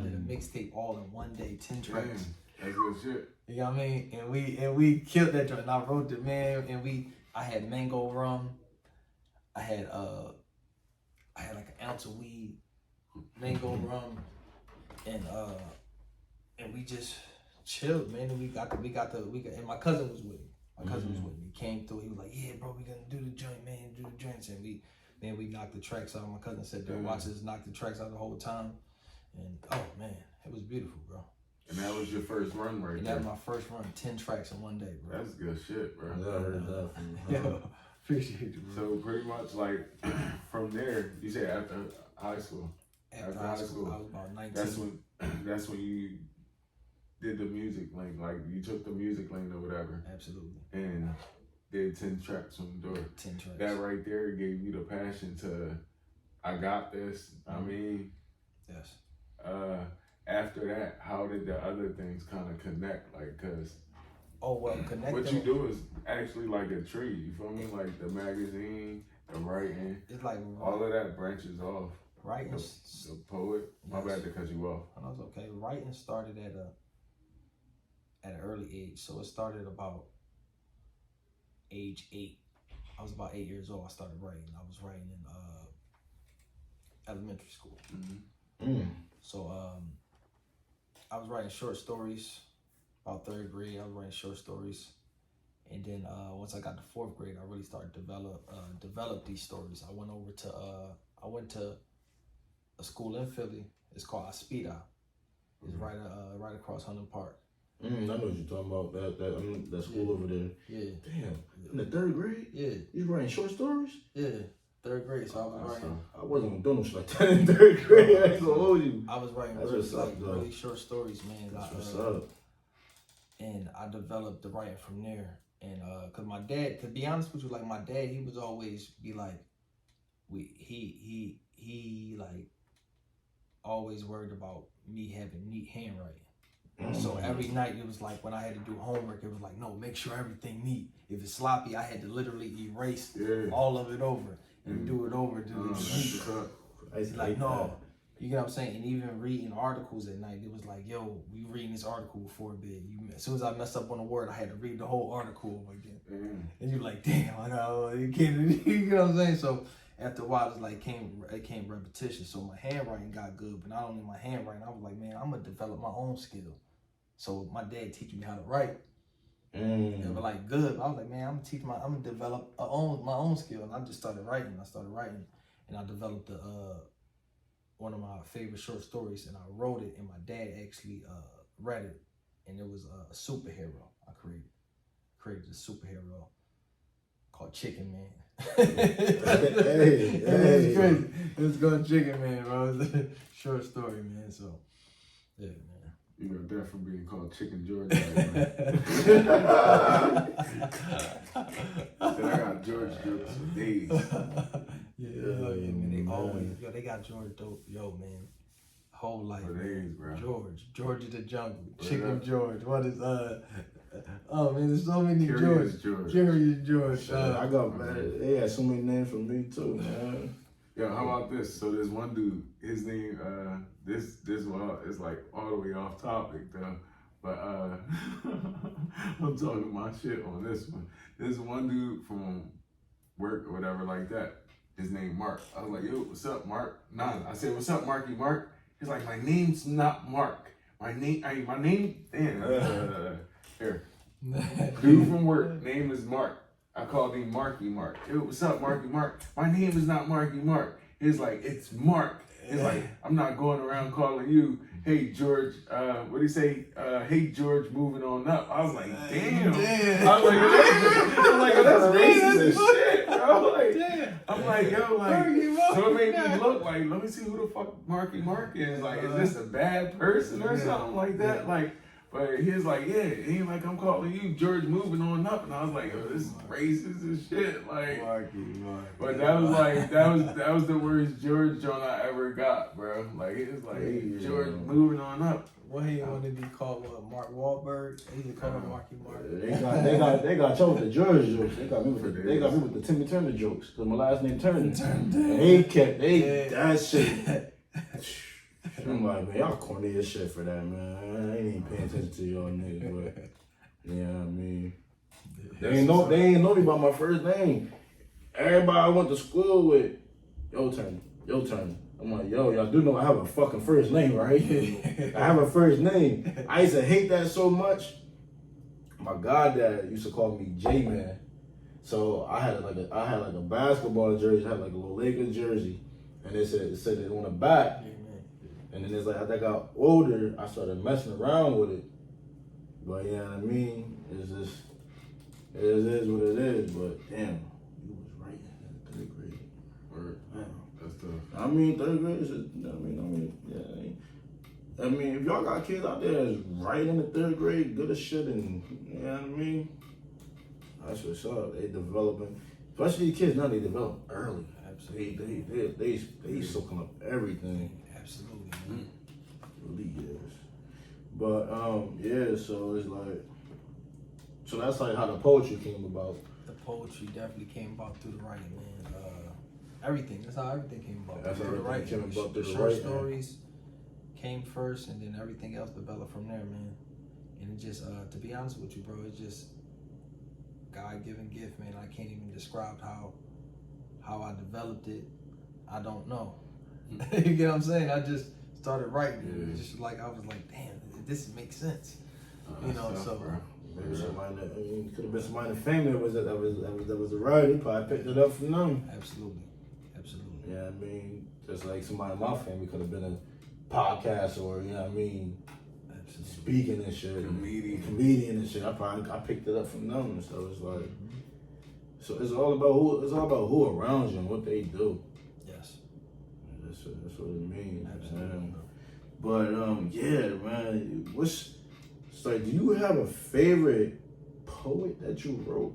did a mixtape all in one day, 10 tracks. That's good shit. You know what I mean? And we killed that joint. And I wrote it, man. And I had mango rum. I had like an ounce of weed, mango rum, and we just chilled, man. And we got and my cousin was with me. My cousin was with me. He came through. He was like, "Yeah, bro, we gonna do the joint, man. Do the joints." And we knocked the tracks out. My cousin said, "Yo, watch us knock the tracks out the whole time." And oh man, it was beautiful, bro. And that was your first run right And there. that was my first run, 10 tracks in one day, bro. That's good shit, bro. I heard that from Yo, appreciate you, bro. So pretty much like from there, you said after high school. After high school, I was about 19. That's when you did the music lane, like you took the music lane or whatever, Absolutely. and did 10 tracks on the door. 10 tracks. That right there gave you the passion to, I got this. I mean, yes. After that, how did the other things kind of connect? Like, cause connect. what you do is actually like a tree. You feel me? Like the magazine, the writing. It's like all of that branches off. Writing. The poet. My bad to cut you off. No, it's okay. Writing started at an early age. So it started about age 8. I was about 8 years old. I started writing. I was writing in elementary school. So I was writing short stories. About 3rd grade, I was writing short stories, and then once I got to 4th grade, I really started to develop these stories. I went to a school in Philly. It's called Aspida. It's right across Hunting Park. I know what you're talking about. That school over there. Yeah. Damn. In the 3rd grade? Yeah. You writing short stories? Yeah. 3rd grade. So I was writing. I wasn't doing no shit like that in 3rd grade. I ain't gonna hold you. I was writing really short stories, man. That's what's up. And I developed the writing from there. And cause my dad, to be honest with you, like my dad, he was always be like, he like always worried about me having neat handwriting. So every night it was like when I had to do homework, it was like, no, make sure everything neat. If it's sloppy, I had to literally erase all of it over and do it over. It's like, no, you get what I'm saying? And even reading articles at night, it was like, yo, we reading this article before bed. As soon as I messed up on a word, I had to read the whole article over again. And you're like, damn, I know, you can't, you know what I'm saying? So after a while, it's like it came repetition. So my handwriting got good, but not only my handwriting, I was like, man, I'm gonna develop my own skill. So my dad teaching me how to write. They were like, good. I was like, man, I'm gonna develop my own skill. And I just started writing. And I developed one of my favorite short stories, and I wrote it, and my dad actually read it, and it was a superhero I created a superhero called Chicken Man. It was crazy. It was called Chicken Man, bro. It was a short story, man. So, yeah, man. You got that from being called Chicken George. I got George jokes for days. Yeah, man. They got George dope. Yo, man. Whole life. For days, bro. George of the Jungle. Chicken George. What is oh man, there's so many Curious George. I got mad. They had so many names for me too, man. Yo, how about this? So there's one dude, his name, this one is like all the way off topic though. But I'm talking my shit on this one. There's one dude from work or whatever like that. His name Mark. I was like, yo, what's up, Mark? Nah, I said, what's up, Marky Mark? He's like, my name's not Mark. My name, damn. Here. Dude from work, name is Mark. I called him Marky Mark. Yo, what's up, Marky Mark? My name is not Marky Mark. He's like, it's Mark. He's like, I'm not going around calling you, hey, George, what do you say? Hey, George, moving on up. I was like, damn. I was like, that's racist as shit, bro. I'm like, yo, like, so it made me look like, let me see who the fuck Marky Mark is. Like, is this a bad person or something like that? Like, but he was like, yeah, he ain't like, I'm calling you George moving on up. And I was like, yo, this is racist as shit. Like, but that was like, that was the worst George John I ever got, bro. Like, it was like, hey, George moving on up. What he want to be called? What, Mark Wahlberg? He used to call him Marky Mark. They got chose the George jokes. They got me with the Timmy Turner jokes. Cause my last name Turner. That shit. I'm like, man, y'all corny as shit for that, man. I ain't even paying attention to y'all niggas, but you know what I mean. They ain't know me by my first name. Everybody I went to school with, your turn. I'm like, yo, y'all do know I have a fucking first name, right? I have a first name. I used to hate that so much. My goddad used to call me J-Man. So I had like a basketball jersey, I had like a little Lakers jersey, and it said it on the back. And then it's like, as I got older, I started messing around with it. But you know what I mean? It's just, it is what it is. But damn, you was right in the 3rd grade. Word. That's tough. I mean, third grade is, I mean, if y'all got kids out there that's right in the third grade, good as shit, and you know what I mean, that's what's up. They developing, especially the kids now. They develop early. Absolutely. They soaking up everything. Absolutely, man. Really is. But yeah. So it's like, so that's like how the poetry came about. The poetry definitely came about through the writing, man. Everything. That's how everything came about. That's how through the everything writing. came about through The the short writing. stories came first, and then everything else developed from there, man. And it just, to be honest with you, bro, it's just God-given gift, man. I can't even describe how I developed it. I don't know. You get what I'm saying? I just started writing. Yeah. It was just like I was like, damn, this makes sense. You know, Tough, so. bro. Maybe somebody that, I mean, could have been somebody in the family that was a writer. He probably picked it up from them. Absolutely. Yeah, I mean, just like somebody in my family could have been a podcast or, you know what I mean, speaking and shit. Comedian and shit. I picked it up from them. So it's like, so it's all about who around you and what they do. Yes. That's what it means. Absolutely. Man. But yeah, man. So do you have a favorite poet that you wrote?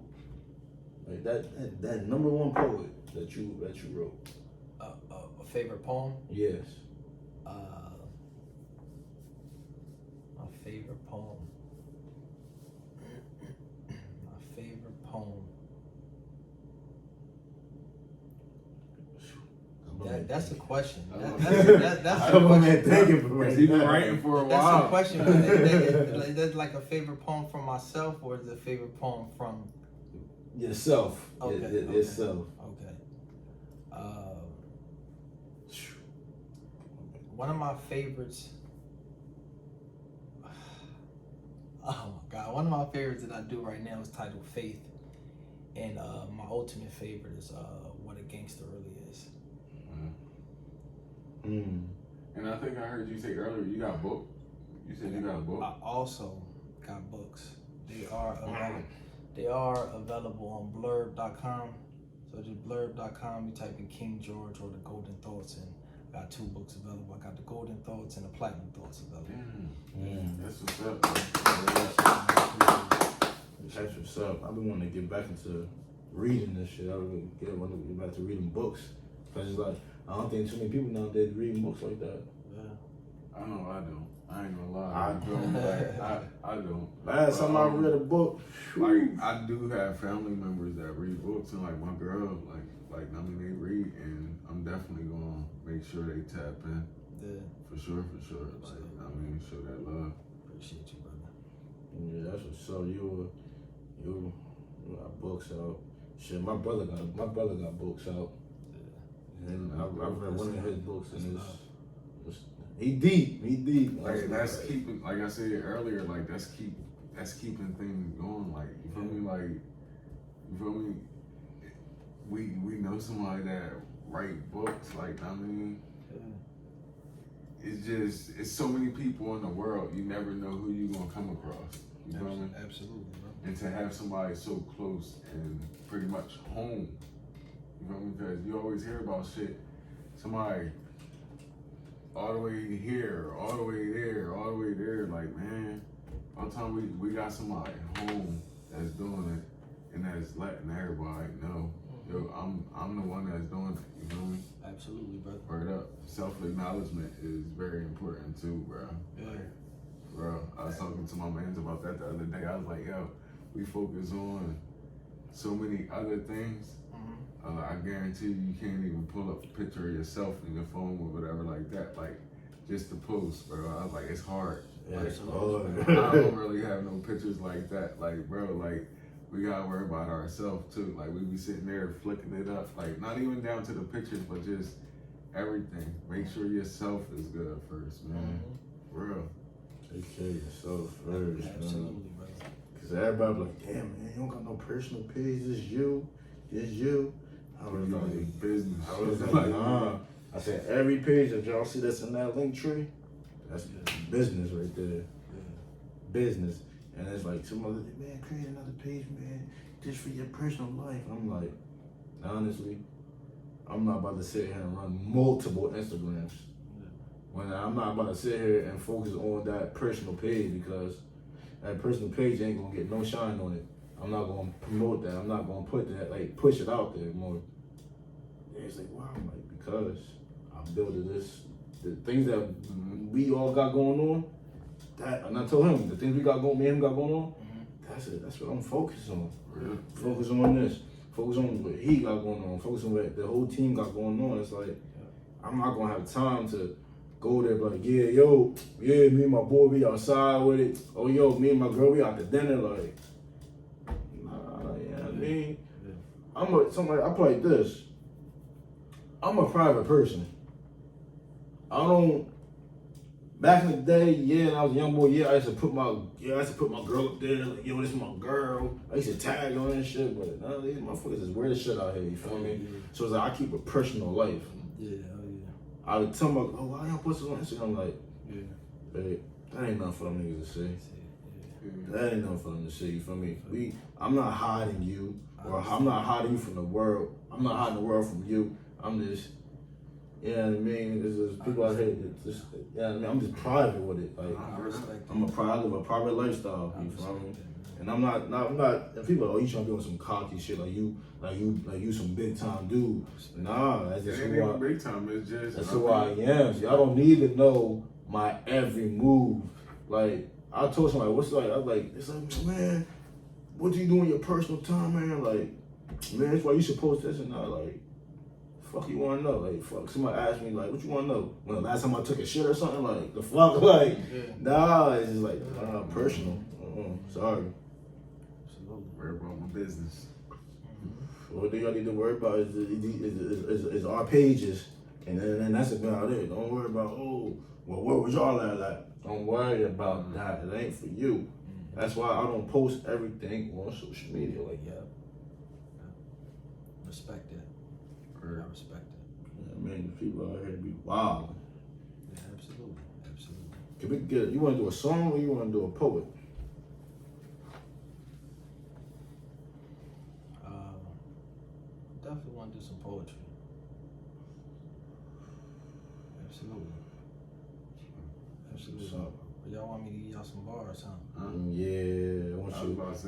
Like that number one poet that you wrote? A favorite poem? Yes. My favorite poem. My favorite poem. That's the question. That's the question. Because he's been writing for a while. That's the question. That's like a favorite poem from myself, or is it a favorite poem from Yourself. Okay. Yourself. Okay. One of my favorites. Oh my God! One of my favorites that I do right now is titled Faith, and my ultimate favorite is What a Gangster Really Is. And I think I heard you say earlier you got a book. You said you got a book. I also got books. They are available on blurb.com. So just blurb.com, you type in King George or the Golden Thoughts, and I got 2 books available. I got the Golden Thoughts and the Platinum Thoughts available. That's what's up. That's what's up. I've been wanting to get back into reading this shit. I want to get back to reading books. Cause it's like, I don't think too many people nowadays reading books like that. I know I don't. I ain't gonna lie. I don't. Last time I read a book, like I do have family members that read books, and like my girl, like I mean they read, and I'm definitely gonna make sure they tap in. Yeah. For sure. Like I mean, show that love. Appreciate you, brother. yeah, that's what's up. You got books out. Shit, my brother got books out. And I read one of his books, and it's he deep. Like that's keeping, like I said earlier, like that's keeping things going. Like you feel me? Like you feel me? We know somebody that write books. Like I mean, it's so many people in the world. You never know who you gonna come across. You feel me? Absolutely, bro. And to have somebody so close and pretty much home. You know, because you always hear about shit, somebody all the way here, all the way there, all the way there. Like, man, by the time we got somebody home that's doing it and that's letting everybody know, yo, I'm the one that's doing it. You know me? Absolutely, brother. Word up. Self-acknowledgement is very important too, bro. Yeah. Like, bro, I was talking to my mans about that the other day. I was like, yo, we focus on so many other things. I guarantee you can't even pull up a picture of yourself in your phone or whatever like that. Like, just to post, bro. I was like, it's hard. Yeah, like, it's hard. I don't really have no pictures like that. Like, bro, like, we gotta worry about ourselves too. Like, we be sitting there flicking it up. Like, not even down to the pictures, but just everything. Make sure yourself is good first, man. Real. Take care of yourself first, Absolutely, brother. Because everybody be like, damn, man, you don't got no personal page. It's you. I was like, business. I was like, nah. I said, every page that y'all see that's in that link tree, that's business right there. Business. And it's like, some other, man, create another page, man, just for your personal life. I'm like, honestly, I'm not about to sit here and run multiple Instagrams. When I'm not about to sit here and focus on that personal page because that personal page ain't gonna get no shine on it. I'm not gonna promote that. I'm not gonna put that, like, push it out there more. And it's like, wow, like, because I'm building this, the things that we all got going on, that, and I told him, the things we got going, me and him got going on, that's it. That's what I'm focused on. Really? Focus on this. Focus on what he got going on. Focus on what the whole team got going on. It's like, I'm not gonna have time to go there, but like, yeah, yo, yeah, me and my boy, we outside with it. Oh, yo, me and my girl, we out to dinner. Like, nah, yeah, I mean, I put like this. I'm a private person. I don't. Back in the day, yeah, and I was a young boy, I used to put my girl up there, like, yo, this is my girl. I used to tag her and shit, but none of these motherfuckers is weird as shit out here, you feel me? So it's like, I keep a personal life. Yeah, I would tell my, oh, why y'all post this on Instagram? Like, babe, that ain't nothing for them niggas to see. That ain't nothing for them to see, you feel me? I'm not hiding you, or I'm not hiding you from the world. I'm not hiding the world from you. I'm just, you know what I mean? There's just people out here that just, you know what I mean? I'm just private with it. Like, I live a private lifestyle, you feel me? And I'm not, and people are, oh, you trying to be on some cocky shit, like you some big time dude. Nah, that's just who I, big time, it's just, that's who I am. Y'all don't need to know my every move. Like, I told somebody, what's like, I was like, it's like, man, what do you do in your personal time, man? Like, man, that's why you should post this and that. Like, fuck you wanna know? Like, fuck, somebody asked me, like, what you wanna know? When the last time I took a shit or something, like, the fuck, like, nah, it's just like, personal. Sorry. Worry about my business. What do y'all need to worry about is our pages, and then that's about it. Don't worry about, oh, well, where was y'all at? Like, don't worry about that. It ain't for you. That's why I don't post everything on social media. Like, respect that. I respect it. Yeah, I mean, the people out here be wild. Yeah, absolutely. Can we get? You want to do a song or you want to do a poet? Definitely want to do some poetry. Absolutely. So, But y'all want me to give y'all some bars, huh? yeah,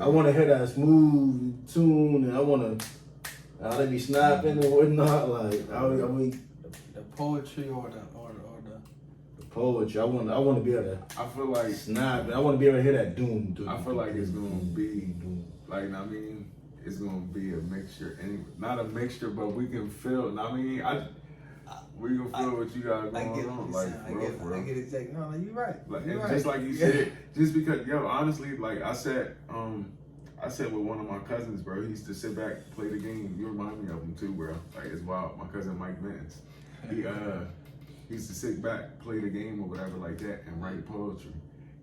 I want to hear that smooth tune, and I want to how they be snapping and whatnot. Like, I mean, the poetry or the poetry. I want to be able to. I feel like snap. I want to be able to hear that doom. I feel like it's gonna be like, I mean, it's gonna be a mixture. Anyway, not a mixture, but we can feel. I mean, we can feel what you got going on. Like, I get exactly. No, you're right. Like, You're right. just like you said, just because, yo, honestly, like I said with one of my cousins, bro. He used to sit back, play the game. You remind me of him too, bro. Like, it's wild. My cousin Mike Mittens. He used to sit back, play the game or whatever like that, and write poetry,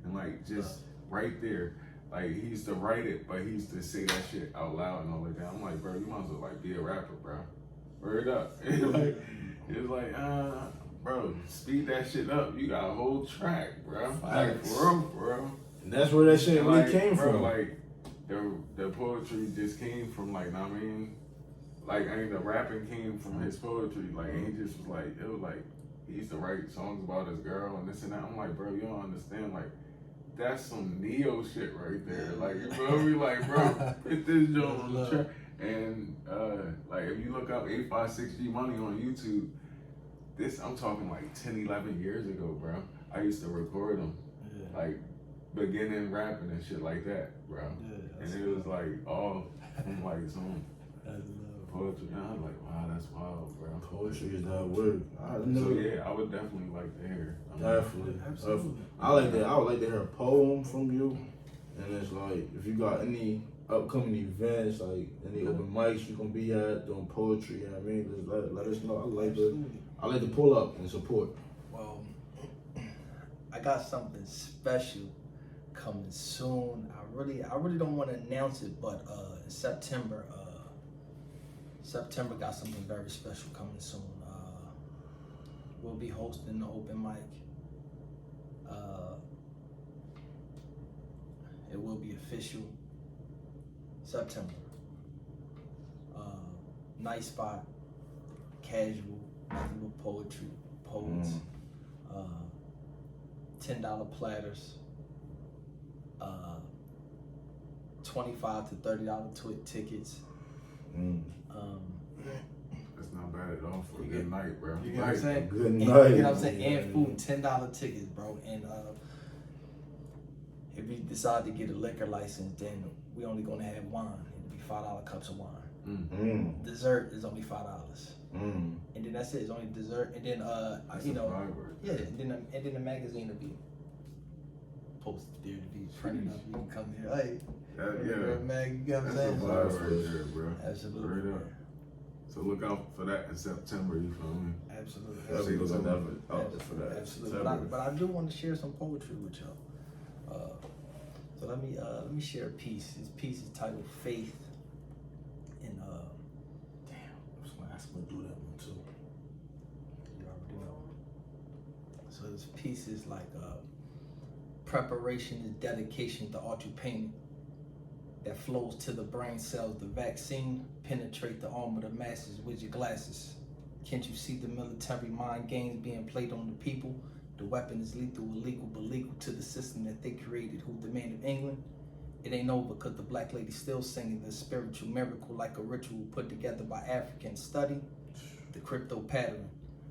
and like just right there. Like, he used to write it, but he used to say that shit out loud and all like that. I'm like, bro, you might as well like be a rapper, bro. Word up. It's like, bro, speed that shit up. You got a whole track, bro. Like, for real, bro. And that's where that shit really came bro, from. Like, the poetry just came from, like, I mean, the rapping came from his poetry. Like, and he just was like, it was like, he used to write songs about his girl and this and that. I'm like, bro, you don't understand. Like, that's some Neo shit right there. Like, you feel me? Like, bro, put this joint on the track. And, like, if you look up 856G Money on YouTube, I'm talking like 10, 11 years ago, bro. I used to record them, like, beginning rapping and shit like that, bro. And it was like all from like some poetry. And I'm like, wow, that's wild, bro. Poetry is that word. So yeah, I would definitely like to hear. Definitely. Absolutely. I would like to hear a poem from you. And it's like, if you got any upcoming events, like any open mics you gonna be at doing poetry, you know what I mean? Just let us know. I like to pull up and support. Well, I got something special coming soon. I really don't want to announce it, but in September got something very special coming soon. We'll be hosting the open mic. It will be official September. Nice spot, casual, nothing but poetry, poets, $10 platters, $25 to $30 tickets. That's not bad at all for a good night, bro. You know what I'm saying? Good And, night. you know what I'm saying? And food, $10 tickets, bro. And if we decide to get a liquor license, then we only gonna have wine. It'll be $5 cups of wine. Dessert is only $5. And then that's it. It's only dessert. And then That's you know, a yeah. And then the magazine will be posted there to be printed up. You can come here. Hey, yeah. Mag, you know what I'm That's a saying? vibe right there, bro. Absolutely. Straight up. So look out for that in September, you feel me? Absolutely. That'll be looking out for that. Absolutely. But I do want to share some poetry with y'all. So let me share a piece. This piece is titled Faith. And I'm gonna do that one too. you already know. So this piece is like preparation is dedication to art you painted that flows to the brain cells. The vaccine penetrate the arm of the masses with your glasses. Can't you see the military mind games being played on the people? The weapon is lethal, illegal, but legal to the system that they created, who demanded England. It ain't over because the black lady still singing the spiritual miracle like a ritual put together by African study. The crypto pattern,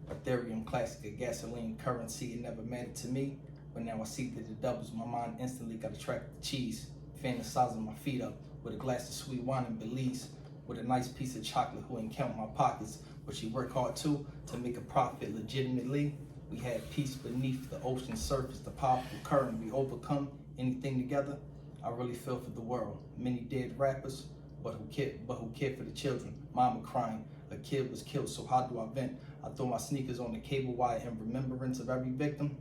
Ethereum classic, a gasoline currency, it never mattered to me. But now I see that it doubles, my mind instantly got attracted to cheese. Fantasizing my feet up with a glass of sweet wine in Belize. With a nice piece of chocolate who ain't count my pockets. But she worked hard too to make a profit legitimately. We had peace beneath the ocean surface, the powerful current. We overcome anything together. I really feel for the world. Many dead rappers, but who cared for the children? Mama crying, a kid was killed, so how do I vent? I throw my sneakers on the cable wire in remembrance of every victim.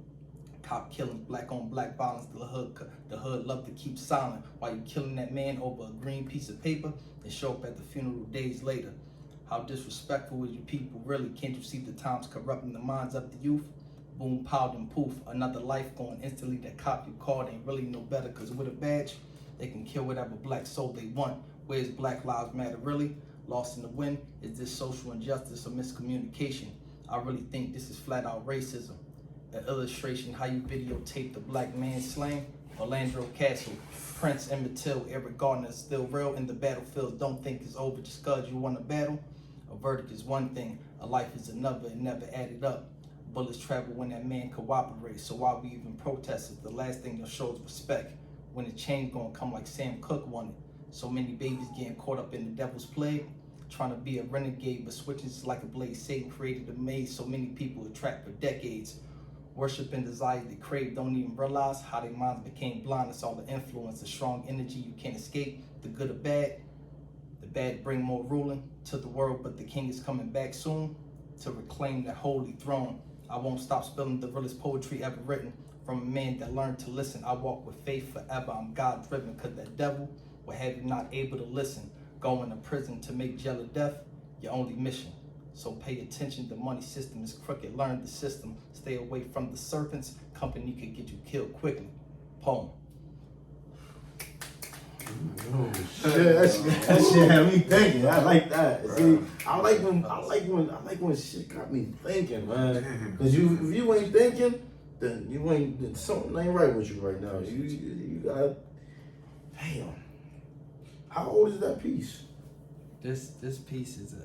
Cop killings, black on black violence, the hood love to keep silent while you killing that man over a green piece of paper and show up at the funeral days later. How disrespectful is you people, really? Can't you see the times corrupting the minds of the youth? Boom, pow, and poof, another life going instantly. That cop you called ain't really no better, cause with a badge, they can kill whatever black soul they want. Where's Black Lives Matter really? Lost in the wind? Is this social injustice or miscommunication? I really think this is flat out racism. An illustration how you videotape the black man slain. Orlando Castle, Prince Emmett Till, Eric Gardner is still real in the battlefields. Don't think it's over just cause you won a battle. A verdict is one thing, a life is another, and never added up. Bullets travel when that man cooperates, so why we even protest it? The last thing you'll show is respect. When the change gonna come like Sam Cooke wanted. So many babies getting caught up in the devil's plague. Trying to be a renegade, but switching is like a blade. Satan created a maze, so many people attract for decades. Worship and desire they crave, don't even realize how their minds became blind. It's all the influence, the strong energy you can't escape, the good or bad. The bad bring more ruling to the world, but the king is coming back soon to reclaim that holy throne. I won't stop spilling the realest poetry ever written from a man that learned to listen. I walk with faith forever, I'm God driven, cause that devil will have you not able to listen. Going to prison to make jail of death, your only mission. So pay attention, the money system is crooked. Learn the system, stay away from the serpents. Company could get you killed quickly. Poem. Oh shit, that shit had me thinking. I like that. See, I like when shit got me thinking, man. Cause if you ain't thinking, then something ain't right with you right now. You got, damn. How old is that piece? This piece is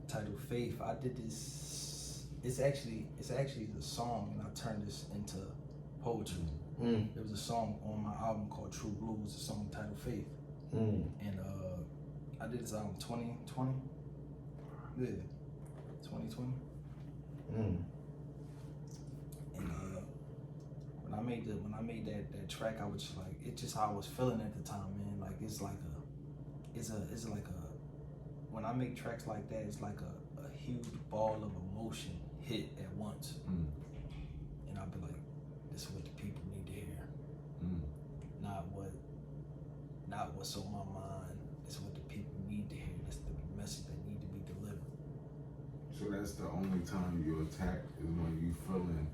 titled Faith. I did this. It's actually the song, and I turned this into poetry. There was a song on my album called True Blues, a song titled Faith. And I did this album 2020. Yeah, 2020. And when I made that track, I was just like, it's just how I was feeling at the time, man. Like it's like when I make tracks like that, it's like a huge ball of emotion hit at once. And I'll be like, this is what the people need to hear. Not what's on my mind. This is what the people need to hear. That's the message that need to be delivered. So that's the only time you attack is when you feeling.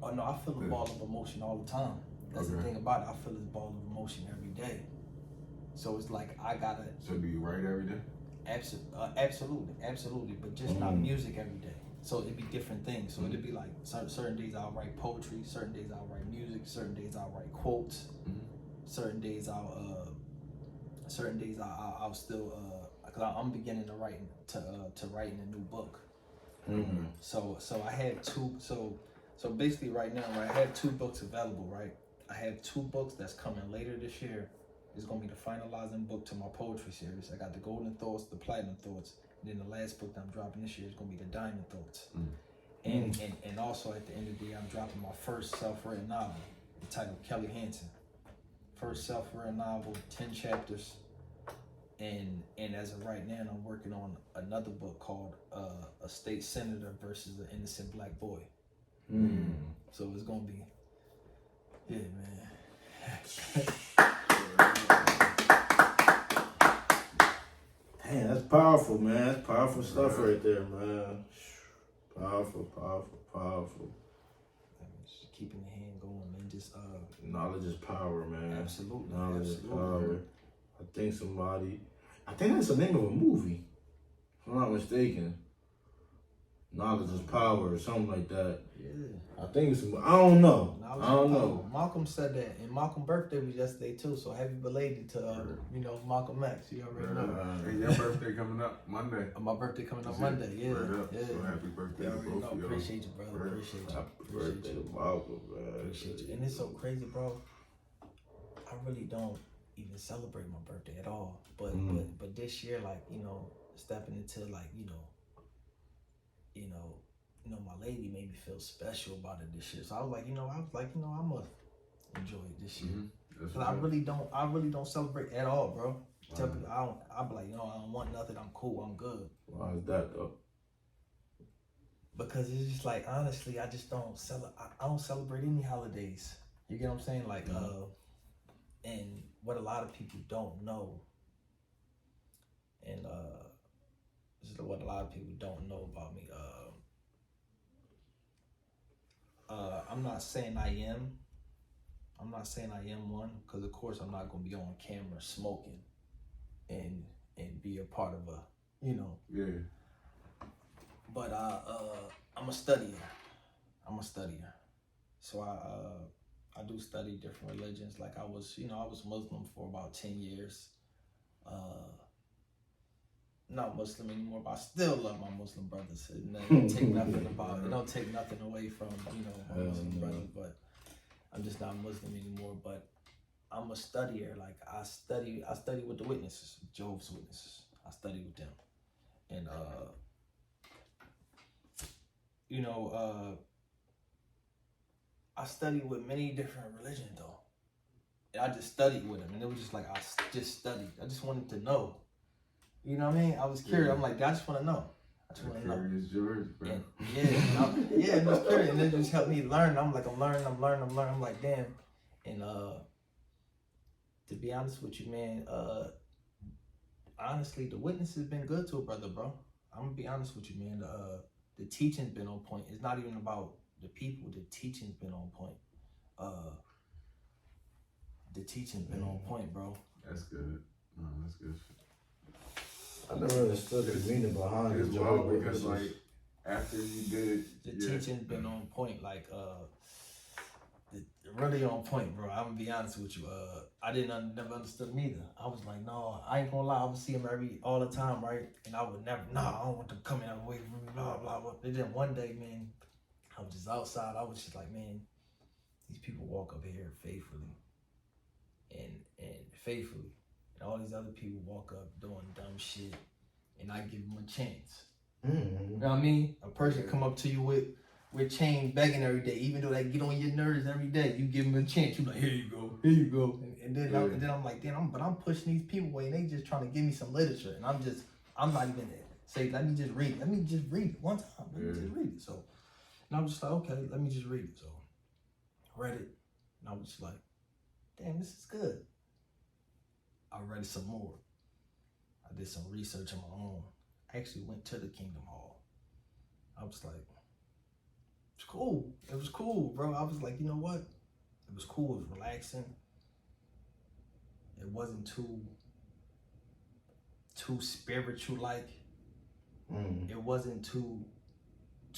Oh no, I feel a ball of emotion all the time. That's the thing about it. I feel this ball of emotion every day. So it's like I gotta. So do you write every day? Absolutely, but just not music every day. So it'd be different things. So it'd be like certain days I'll write poetry, certain days I'll write music, certain days I'll write quotes, certain days I'll still because I'm beginning to writing a new book. So I have two. So basically right now, right, I have 2 books available. Right, I have 2 books that's coming later this year. It's gonna be the finalizing book to my poetry series. I got the Golden Thoughts, the Platinum Thoughts, and then the last book that I'm dropping this year is gonna be the Diamond Thoughts. And also at the end of the year, I'm dropping my first self-written novel, entitled Kelly Hansen. First self-written novel, 10 chapters. And as of right now, I'm working on another book called A State Senator versus an Innocent Black Boy. So it's gonna be, yeah, man. Damn, that's powerful, man. That's powerful stuff right there, man. Powerful. Just keeping the hand going, man. Just knowledge is power, man. Absolutely. Knowledge is power. I think that's the name of a movie, if I'm not mistaken. Knowledge is power or something like that. Yeah. I think it's, I don't know. Knowledge I don't is power. know. Malcolm said that, and Malcolm's birthday was yesterday too. So happy belated to Malcolm X. You already know. Hey, your birthday coming up Monday. My birthday coming up Monday. Yeah. Right up. Yeah. So happy birthday You to already both know. of y'all. Appreciate you, brother. Appreciate you. Happy birthday to Malcolm, man. Appreciate you. And it's so crazy, bro. I really don't even celebrate my birthday at all. But this year, like, stepping into like, my lady made me feel special about it this year. So I was like, I must enjoy it this year. Cause I really don't celebrate at all, bro. Tell people I'm like, I don't want nothing. I'm cool. I'm good. Why is that though? Because it's just like, honestly, I just don't I don't celebrate any holidays. You get what I'm saying? Like, and what a lot of people don't know, and this is what a lot of people don't know about me. I'm not saying I am. I'm not saying I am one, because of course I'm not gonna be on camera smoking and be a part of a, Yeah. But I'm a studier. So I do study different religions. Like I was Muslim for about 10 years. Not Muslim anymore, but I still love my Muslim brothers. It don't take nothing away from, my Muslim brothers, but I'm just not Muslim anymore. But I'm a studier. Like I study with the witnesses, Jehovah's Witnesses. I study with them. And I studied with many different religions though. And I just studied with them, and it was just like I just studied. I just wanted to know. You know what I mean? I was curious. Yeah. I'm like, I just want to know. I just want to know. Curious George, bro. And, it was curious, and it just helped me learn. I'm learning. I'm like, damn. And to be honest with you, man, honestly, the witness has been good to a brother, bro. I'm gonna be honest with you, man. The teaching's been on point. It's not even about the people. The teaching's been on point. On point, bro. That's good. No, that's good. I never understood the meaning behind It's it. wild because like after you did it, The teaching's been on point, like really on point, bro. I'm gonna be honest with you. I never understood him either. I was like, no, I ain't gonna lie. I would see him all the time, right? And I would never, I don't want them coming away from me, blah blah blah. And then one day, man, I was just outside. I was just like, man, these people walk up here faithfully, and faithfully. And all these other people walk up doing dumb shit, and I give them a chance. You know what I mean? A person come up to you with chains begging every day, even though they get on your nerves every day. You give them a chance. You like, here you go. And then I'm like, damn, I'm pushing these people away, and they just trying to give me some literature, and I'm not even say, let me just read it one time. Let me just read it. So, and I was just like, okay, let me just read it. So, I read it, and I was just like, damn, this is good. I read some more. I did some research on my own. I actually went to the Kingdom Hall. I was like, it's cool. It was cool, bro. I was like, you know what? It was cool. It was relaxing. It wasn't too too spiritual like. Mm. It wasn't too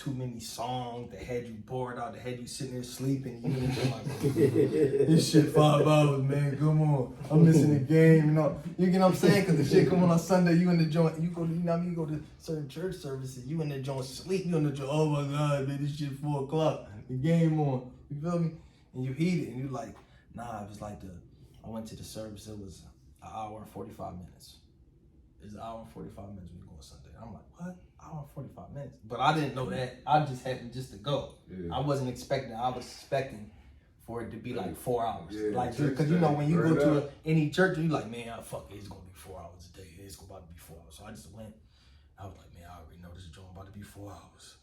many songs that had you bored out, that had you sitting there sleeping. You know, like, this shit 5 hours, man. Come on, I'm missing the game. You get what I'm saying? Because the shit come on Sunday, you in the joint. You go to, you go to certain church services. You in the joint sleep. You in the joint. Oh my God, man, this shit 4 o'clock. The game on. You feel me? And you heat it, and you like, nah. It was like I went to the service. It was an hour and 45 minutes. It's an hour and 45 minutes when you go on Sunday. I'm like, what? Hour and 45 minutes? But I didn't know that. I just happened just to go. Yeah. I wasn't expecting. I was expecting for it to be like 4 hours. Yeah, like, church because you know when you go day. to any church, you like, man, fuck it, it's gonna be 4 hours a day. It's about to be 4 hours. So I just went. I was like, man, I already know this joint about to be 4 hours.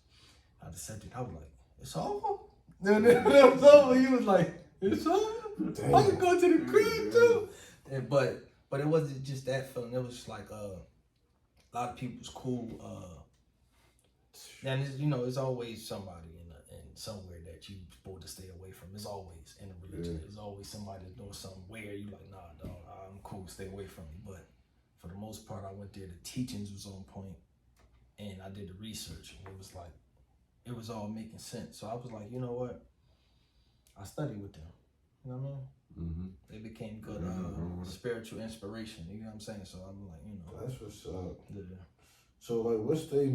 I just said it. I was like, it's over. Then it was over. He was like, it's over. Damn. I can go to the crib too. And, but it wasn't just that feeling. It was just like a lot of people's cool. And it's, it's always somebody in somewhere that you supposed to stay away from. It's always in a religion. Yeah. There's always somebody that's doing something weird. You like, nah, dog, I'm cool. Stay away from me. But for the most part, I went there. The teachings was on point, and I did the research, and it was like, it was all making sense. So I was like, you know what? I studied with them. You know what I mean? Mm-hmm. They became good spiritual inspiration. You know what I'm saying? So I'm like, That's what's up. Yeah. So like, what's they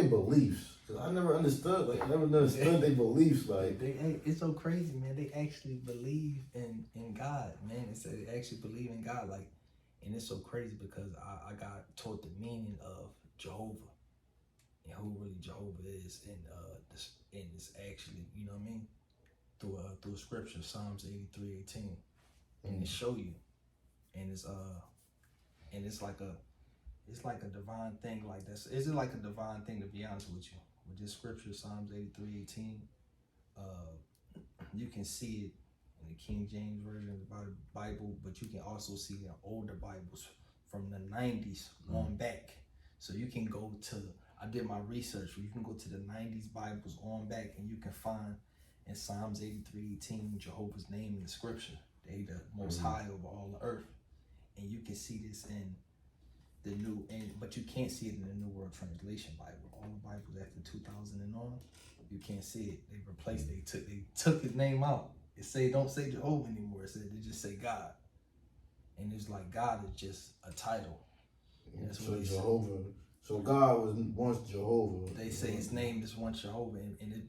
beliefs? Cause I never understood. Like, I never understood their beliefs. Like, It's so crazy, man. They actually believe in God, man. They actually believe in God, like, and it's so crazy because I got taught the meaning of Jehovah and who really Jehovah is, and it's actually, you know what I mean, through scripture, Psalms 83:18, and it show you, and it's like a divine thing. Like that's, is it like a divine thing, to be honest with you? With this scripture, Psalms 83:18, you can see it in the King James Version of the Bible, but you can also see it in older Bibles from the 90s on back. So you can go to, I did my research, you can go to the 90s Bibles on back, and you can find in Psalms 83:18 Jehovah's name in the scripture. They the most high over all the earth. And you can see this in the new, but you can't see it in the New World Translation Bible. All the Bibles after 2000 and on, you can't see it. They replaced. They took his name out. It don't say Jehovah anymore. They just say God, and it's like God is just a title. And that's so what Jehovah. So God was once Jehovah. They say his name is once Jehovah,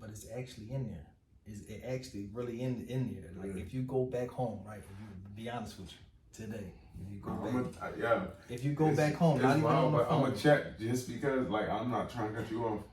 but it's actually in there. It actually really in there. Like if you go back home, right? If you be honest with you today. If you go back, if you go back home, not even on the phone. I'm gonna check just because, like, I'm not trying to cut you off.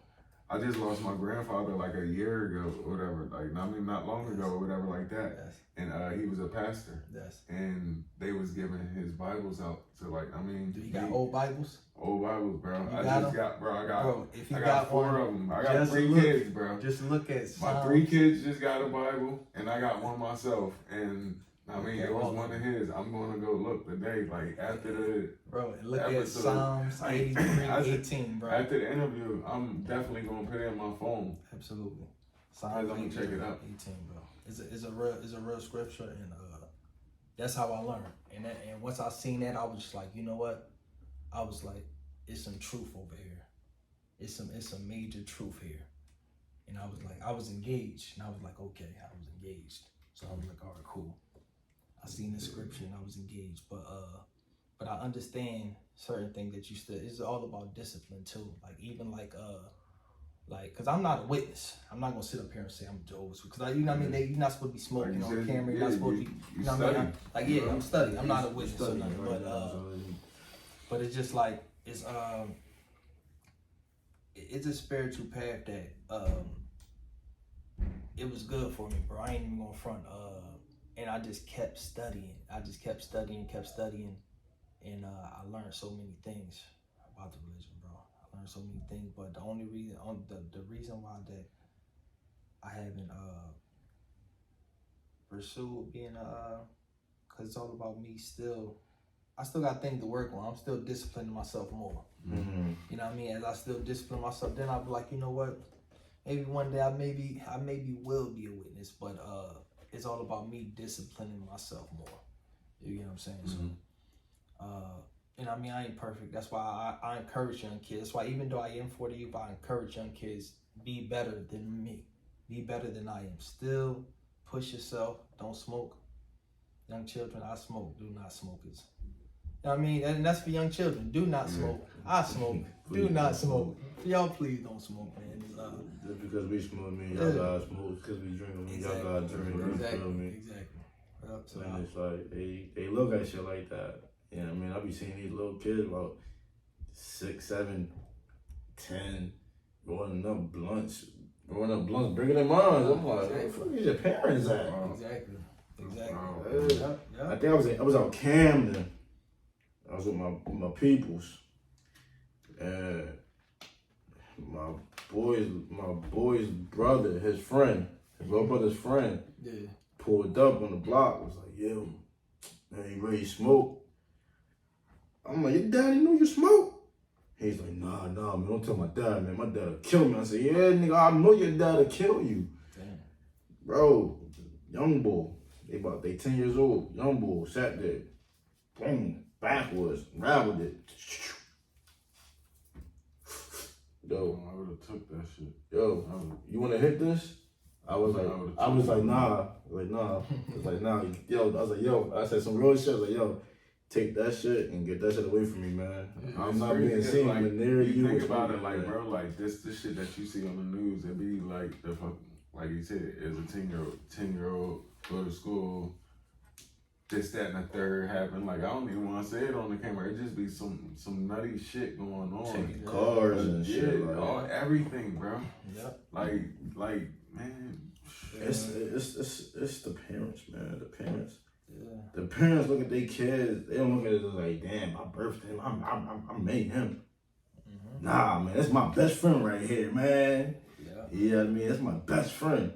I just lost my grandfather like a year ago or whatever, like not long ago or whatever like that. Yes. And he was a pastor. Yes. And they was giving his Bibles out to, like, I mean, do you got old Bibles? Old Bibles, bro. You I got just them? got, bro. If you I got got 4 one, of them. I got just 3 look. kids, bro. Just look at My Psalms. 3 kids just got a Bible, and I got one myself. And I mean, it was all one of his. I'm gonna go look today, like after the Bro, and look at episode. Psalms 83:18, bro. After the interview, I'm definitely gonna put it in my phone. Absolutely. I'm gonna check it out. 18, bro. It's a real scripture, and that's how I learned. And once I seen that, I was just like, you know what? I was like, it's some truth over here. It's some major truth here. And I was engaged, and I was like, okay, I was engaged. So I was like, all right, cool. I seen the scripture and I was engaged, but I understand certain things that you still. It's all about discipline too. Like even like because I'm not a witness. I'm not gonna sit up here and say I'm Jehovah's, because you know what I mean. You're not supposed to be smoking Like on said, camera. You're not supposed to be. You know what I mean? I'm studying. I'm not a witness or nothing. But it's just like it's a spiritual path that it was good for me, bro. I ain't even gonna front. And I just kept studying. And I learned so many things about the religion, bro. I learned so many things, but the only reason, the reason why that I haven't pursued being cause it's all about me still. I still got things to work on. I'm still disciplining myself more. Mm-hmm. You know what I mean? As I still discipline myself, then I'll be like, you know what? Maybe one day I maybe will be a witness, but it's all about me disciplining myself more. You get what I'm saying? Mm-hmm. So and I mean, I ain't perfect. That's why I encourage young kids. That's why even though I am 40 youth, I encourage young kids, be better than me. Be better than I am. Still push yourself. Don't smoke. Young children, I smoke. Do not smoke. It's, I mean, and that's for young children. Do not smoke. I smoke. Do not smoke. Y'all please don't smoke, man. Just because we smoke, man, y'all gotta smoke. Because we drink, man, y'all gotta drink. Exactly. You feel me? Exactly. So And it's like, they look at shit like that. You know what I mean? I be seeing these little kids about 6, 7, 10, rolling up blunts, bigger than mine. I'm like, where the fuck is your parents at? Exactly. I think I was out Camden. I was with my peoples, and my boy's brother, his little brother's friend, pulled up on the block. Was like, yo, man, you ready to smoke? I'm like, your daddy know you smoke? He's like, nah, man, don't tell my dad, man. My dad'll kill me. I said, yeah, nigga, I know your dad'll kill you. Damn. Bro, young boy, they 10 years old. Young boy sat there, boom, backwards, raveled it. Yo, I would have took that shit. Yo, you wanna hit this? I was like, nah. It's like, nah. Yo, I was like, yo, I said some real shit. I was like, yo, take that shit and get that shit away from me, man. I'm not being seen like, near you. Think about it, like, bro, like this shit that you see on the news, it be like the fuck, like you said, as a 10-year-old, go to school, this, that, and the third happen. Like, I don't even want to say it on the camera. It just be some nutty shit going on. Taking cars and shit, like everything, bro. Yep. Like, man. It's the parents, man. The parents. Yeah. The parents look at their kids. They don't look at it as like, damn, my birthday. I made him. Mm-hmm. Nah, man, that's my best friend right here, man. Yeah. Yeah, I mean, that's my best friend.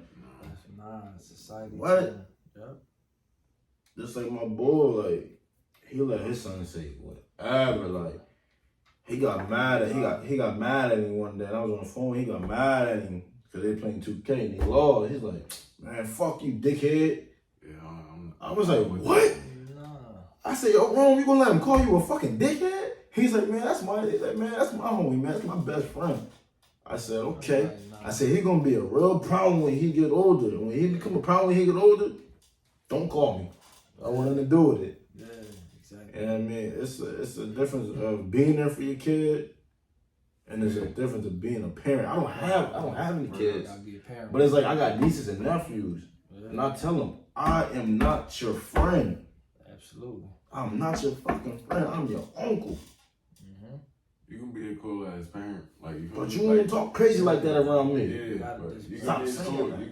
Nah, society. What? Too. Yep. Just like my boy, like, he let his son say whatever. Like, he got mad at me one day. And I was on the phone. He got mad at him because they playing 2K and he lost. He's like, man, fuck you, dickhead. Yeah, I was like, what? Nah. I said, yo, Rome, you gonna let him call you a fucking dickhead? He's like, man, that's my homie, man. That's my best friend. I said, okay. I said, he gonna be a real problem when he get older. When he become a problem when he get older, don't call me. I want nothing to do with it. Yeah, exactly. And I mean, it's a difference of being there for your kid, and there's a difference of being a parent. I don't have any kids, Gotta be a parent. but it's like I got nieces and nephews, and I tell them, I am not your friend. Absolutely. I'm not your fucking friend. I'm your uncle. Mm-hmm. You can be a cool ass parent, like you. But you won't talk crazy like that around me. Yeah, but you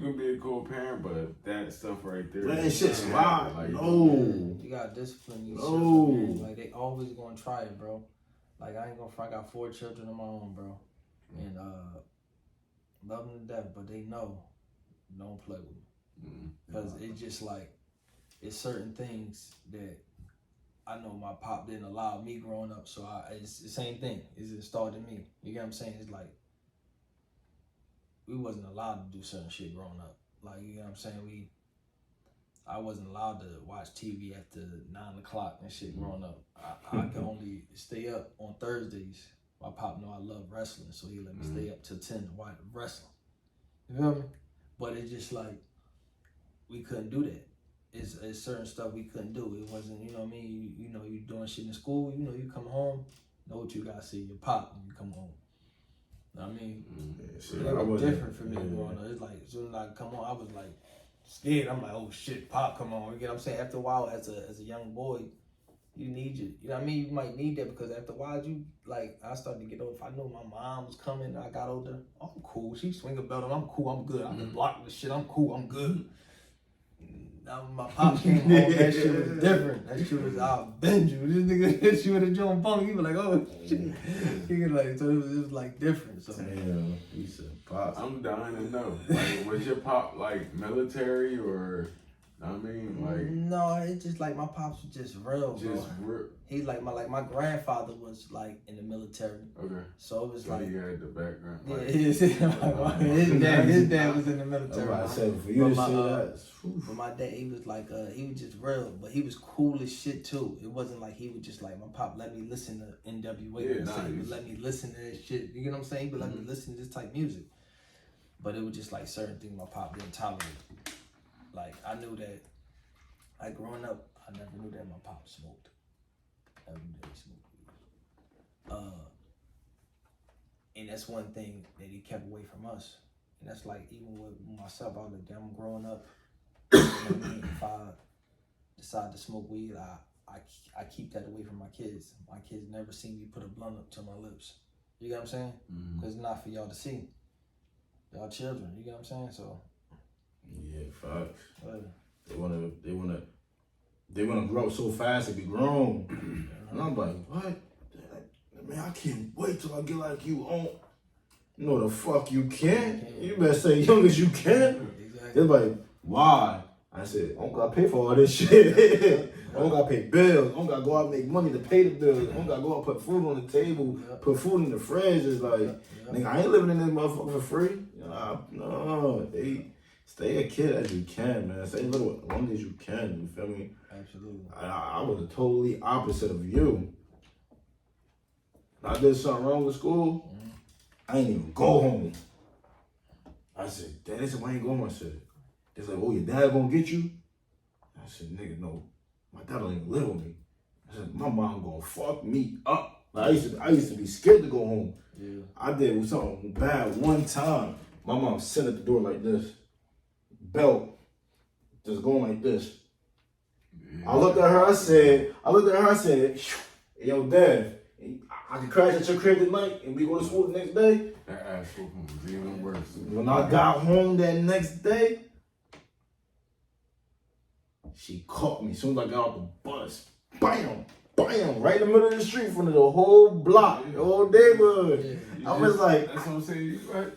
can be a cool parent, but that stuff right there. Man, shit slide. Like, No. You gotta discipline these No. children. Like, they always gonna try it, bro. Like, I ain't gonna front. I got 4 children of my own, bro. And love them to death, but they know, don't play with me. Because it's just like, it's certain things that I know my pop didn't allow me growing up, so it's the same thing. It started in me. You get what I'm saying? It's like, we wasn't allowed to do certain shit growing up. Like, you know what I'm saying? I wasn't allowed to watch TV after 9 o'clock and shit growing up. I could only stay up on Thursdays. My pop know I love wrestling, so he let me stay up till 10 to watch wrestling. You feel me? But it's just like, we couldn't do that. It's certain stuff we couldn't do. It wasn't, you know what I mean? You know, you doing shit in school, you know, you come home, know what you gotta see your pop when you come home. You know what I mean? It was different for me growing up. It's like, as soon as I come on, I was like scared. I'm like, oh shit, pop, come on. You get what I'm saying? After a while, as a young boy, you need you know what I mean? You might need that because after a while, you, like, I started to get older. If I knew my mom was coming and I got older, I'm cool. She swing a belt and I'm cool, I'm good. I can block this shit, I'm cool, I'm good. Now my pop came home, that shit was different. That shit was, I'll bend you. This nigga hit you with a joint bunk, you be like, oh shit. He like, so it was like different. So damn, he said pop. I'm dying to know. Like, was your pop like military or I mean, like no, it's just like my pops was just real, just bro. He's like my grandfather was like in the military, okay. so it was So like he had the background. yeah, Like, his dad was in the military. I said for you to say that. But my dad, he was like he was just real, but he was cool as shit too. It wasn't like he was just like my pop let me listen to NWA. Yeah, He would let me listen to that shit. You get what I'm saying? He would let me listen to this type of music. But it was just like certain things my pop didn't tolerate. Like I knew that. Like growing up, I never knew that my pop smoked. Every day he smoked weed. And that's one thing that he kept away from us. And that's like even with myself, I was like, damn, I'm growing up. You know what I mean? If I decide to smoke weed, I keep that away from my kids. My kids never see me put a blunt up to my lips. You get what I'm saying? Because it's not for y'all to see. Y'all children, you get what I'm saying? So yeah, facts. They wanna grow up so fast and be grown. And I'm like, what? Man, I can't wait till I get like you on. No, the fuck you can't. You better say young as you can. exactly. They're like, why? I said, I don't gotta pay for all this shit. I don't gotta pay bills. I don't gotta go out and make money to pay the bills. I don't gotta go out and put food on the table, put food in the fridge. It's like, nigga, I ain't living in this motherfucker for free. No, stay a kid as you can, man. Stay little as long as you can. You feel me? Absolutely. I was the totally opposite of you. I did something wrong with school. I ain't even go home. I said, Dad, they said, why ain't going? I said, they said, oh, your dad gonna get you? I said, nigga, no. My dad don't even live with me. I said, my mom gonna fuck me up. Like, I used to be scared to go home. Yeah. I did something bad one time. My mom sat at the door like this. Belt. Just going like this. yeah. I looked at her, I said, yo, Dad, I can crash at your crib tonight and we go to school the next day. That ass whooping was even worse. When I got home that next day, she caught me as soon as I got off the bus. Bam! Bam! Right in the middle of the street in front of the whole block, the whole neighborhood. I was like, that's what I'm saying. You right?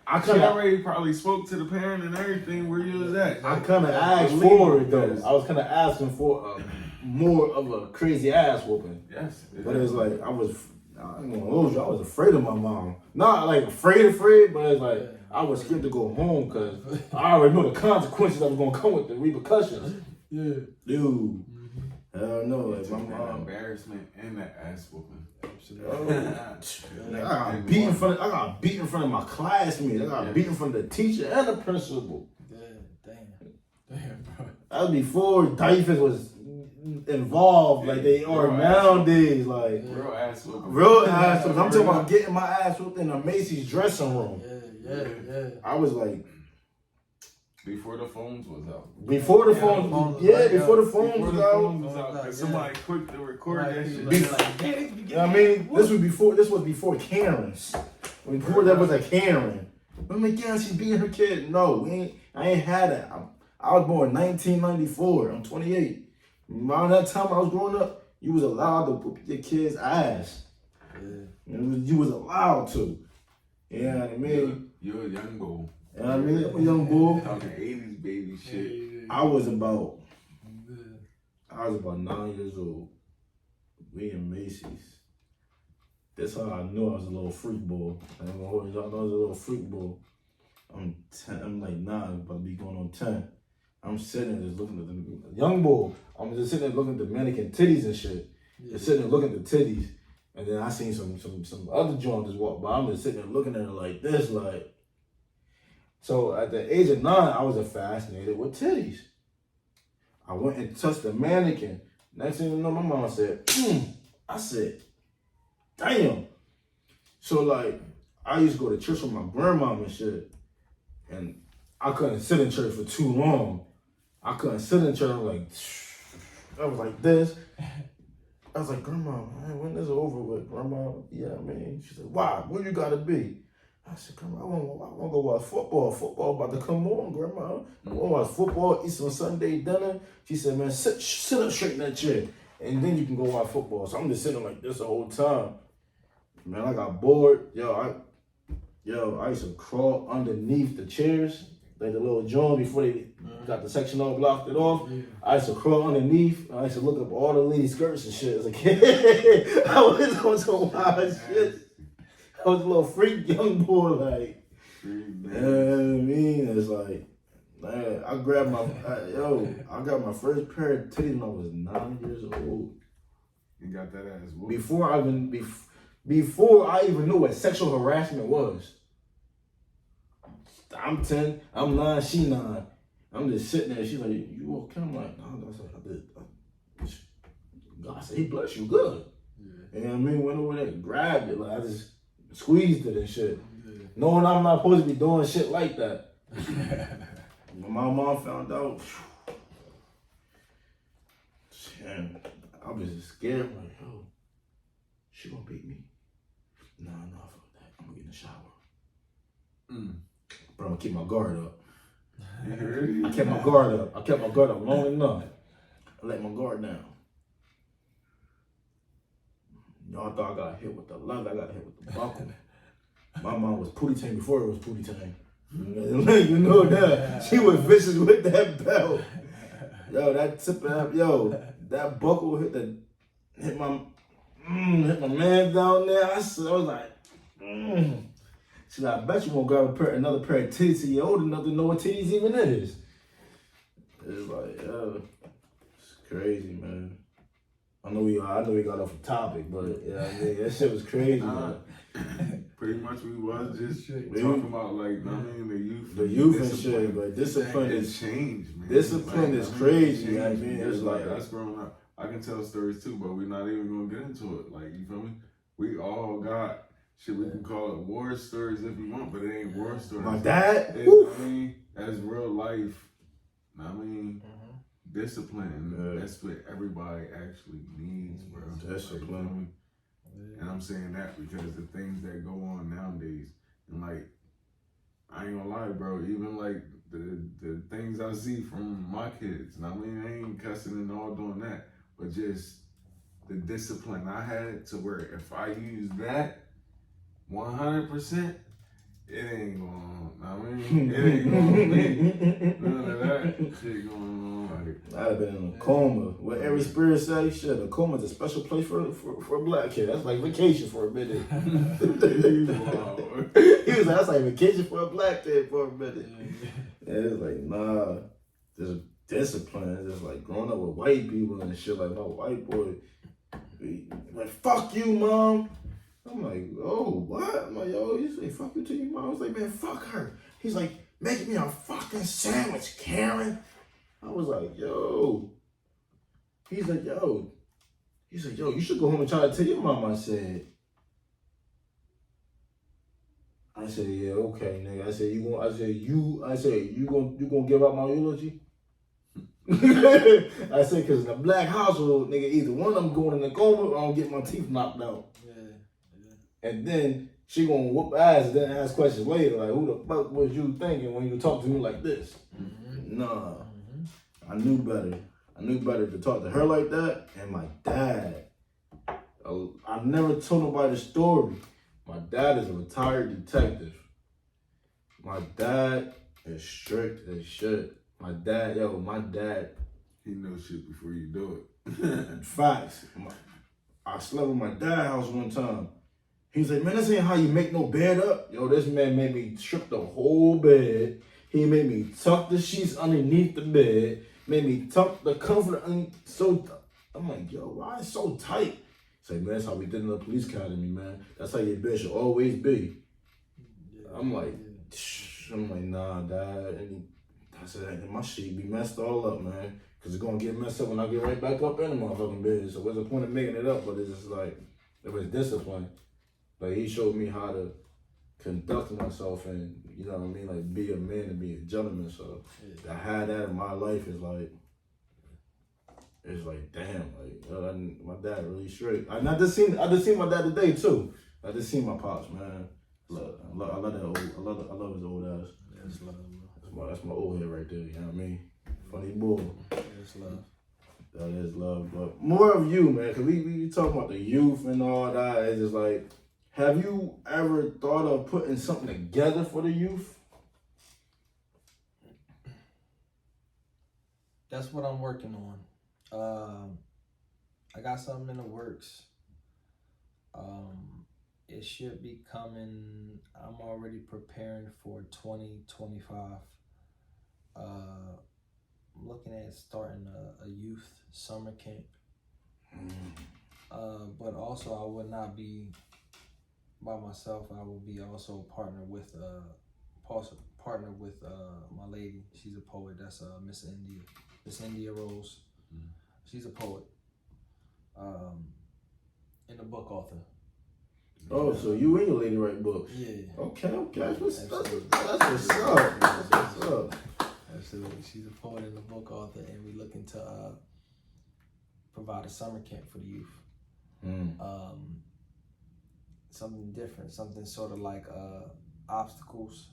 I She already probably spoke to the parent and everything where you was at. I kind of asked for it though. I was kind of asking for more of a crazy ass whooping. Yes. But it's like, I ain't gonna lose you. I was afraid of my mom. Not like afraid, but it's like, I was scared to go home because I already know the consequences that was gonna come with the repercussions. Yeah. Dude. Hell no. Like, my That mom. embarrassment and that ass whooping. I got beat in front of my classmates. I got beat in front of the teacher and the principal. Damn, bro. That was before diapers was involved like they are nowadays. Like Real ass whooping. real ass whooping. I'm talking about getting my ass whooped in a Macy's dressing room. Yeah. I was like, Before the phones was out. before the phone was out. Cause somebody quick to record that shit. You know what I mean? This was before Karen's. Before there was a Karen. But McGann, she beating her kid. No, I ain't had that. I was born in 1994. I'm 28. Around that time I was growing up, you was allowed to whoop your kid's ass. Yeah. You was allowed to. You know what I mean? You're a young boy. You know what I mean? I'm a young boy. Talking 80s baby shit. I was about 9 years old. We in Macy's. That's how I knew I was a little freak boy. I ain't gonna hold you. I know I was a little freak boy. I'm 10. I'm like 9, about to be going on 10. I'm sitting there just looking at the young boy. I'm just sitting there looking at the mannequin titties and shit. Just sitting there looking at the titties. And then I seen some other joint just walk by. I'm just sitting there looking at it like this, like. So at the age of 9, I was fascinated with titties. I went and touched the mannequin. Next thing you know, my mom said, I said, damn. So like, I used to go to church with my grandma and shit. And I couldn't sit in church for too long. I couldn't sit in church I was like this. I was like, Grandma, man, when this over with, Grandma? Yeah, man. She said, why? Where you gotta be? I said, Grandma, I want to go watch football. Football about to come on, Grandma. I want to watch football, eat some Sunday dinner. She said, man, sit up straight in that chair, and then you can go watch football. So I'm just sitting like this the whole time. Man, I got bored. I used to crawl underneath the chairs like the little joint before they got the section all blocked it off. I used to crawl underneath. I used to look up all the ladies' skirts and shit as a kid. I was on some wild shit. I was a little freak young boy, like, you know what I mean? It's like, man, I got my first pair of titties when I was 9 years old. You got that ass whooped. Before I even knew what sexual harassment was. I'm 10, I'm 9, she 9. I'm just sitting there. She's like, "You okay?" I'm like, "No." I was like, God said He bless you good. Yeah. You know what I mean? Went over there, grabbed it, like I just squeezed it and shit, knowing I'm not supposed to be doing shit like that. When my mom found out, and I was just scared. I'm like, "Yo, she gonna beat me?" No, fuck that. I'm gonna get in the shower. Bro, I'm gonna keep my guard up. I kept my guard up long enough. I let my guard down. Y'all thought I got hit with the left, I got hit with the buckle. My mom was Pootie Tang before it was Pootie Tang. You know that. She was vicious with that belt. Yo, that tip of that buckle hit my man down there. I was like, She like, I bet you won't grab another pair of titties till you're old enough to know what titties even is. It's like, it's crazy, man. I know we got off the topic, but yeah, I mean, that shit was crazy. Pretty much we was just talking about like, the youth and shit, but discipline is changed, man. Discipline is crazy. I mean, it's like us growing up. I can tell stories too, but we're not even gonna get into it. Like, you feel me? We all got shit. We can call it war stories if you want, but it ain't war stories. My dad, that's real life. Discipline. That's what everybody actually needs, bro. Discipline. And I'm saying that because the things that go on nowadays, and like, I ain't gonna lie, bro, even like the things I see from my kids, I ain't cussing and all doing that, but just the discipline I had to where if I use that 100%, it ain't going on. It ain't going on. None of that shit going on. I'd have been in a coma. What every spirit say, shit, a coma is a special place for a black kid. That's like vacation for a minute. He was like, that's like vacation for a black kid for a minute. And it's like, nah, there's discipline. It's just like growing up with white people and shit. Like my white boy, like, fuck you, mom. I'm like, oh, what? I'm like, yo, you say fuck you to your mom? I was like, man, fuck her. He's like, make me a fucking sandwich, Karen. I was like, yo. He's like, yo, you should go home and try to tell your mom. I said, yeah, okay, nigga. I said, you gonna give up my eulogy? I said, cause in a black household, nigga, either one of them going in the coma or I'm getting my teeth knocked out. And then she gonna whoop ass and then ask questions later, like, who the fuck was you thinking when you talk to me like this? Nah. I knew better. I knew better to talk to her like that. And my dad, I never told nobody the story. My dad is a retired detective. My dad is strict as shit. My dad, he knows shit before you do it. Facts. I slept in my dad's house one time. He's like, man, this ain't how you make no bed up. Yo, this man made me strip the whole bed. He made me tuck the sheets underneath the bed. Made me tuck the comforter I'm like, yo, why it's so tight? He's like, man, that's how we did in the police academy, man. That's how your bed should always be. I'm like, nah, Dad. And I said, my shit be messed all up, man. Because it's going to get messed up when I get right back up in the motherfucking bed. So what's the point of making it up? But it's just like, it was discipline. Like, he showed me how to conduct myself and, you know what I mean, like, be a man and be a gentleman. So I had that in my life. It's like, damn, like, my dad really straight. I just seen my dad today too. I just seen my pops, man. I love that I love his old ass. That's love, bro. That's my old head right there. You know what I mean? Funny boy. That's love. That is love, but more of you, man. Cause we talking about the youth and all that. It's just like, have you ever thought of putting something together for the youth? that's what I'm working on. I got something in the works. It should be coming. I'm already preparing for 2025. I'm looking at starting a youth summer camp. But also I would not be by myself. I will be also partner with my lady. She's a poet. That's Miss India Rose. She's a poet. And a book author. Oh, so you and your lady write books? Yeah. Okay. That's what's up. That's what's up. Absolutely. She's a poet and a book author, and we're looking to provide a summer camp for the youth. Something different, something sort of like obstacles,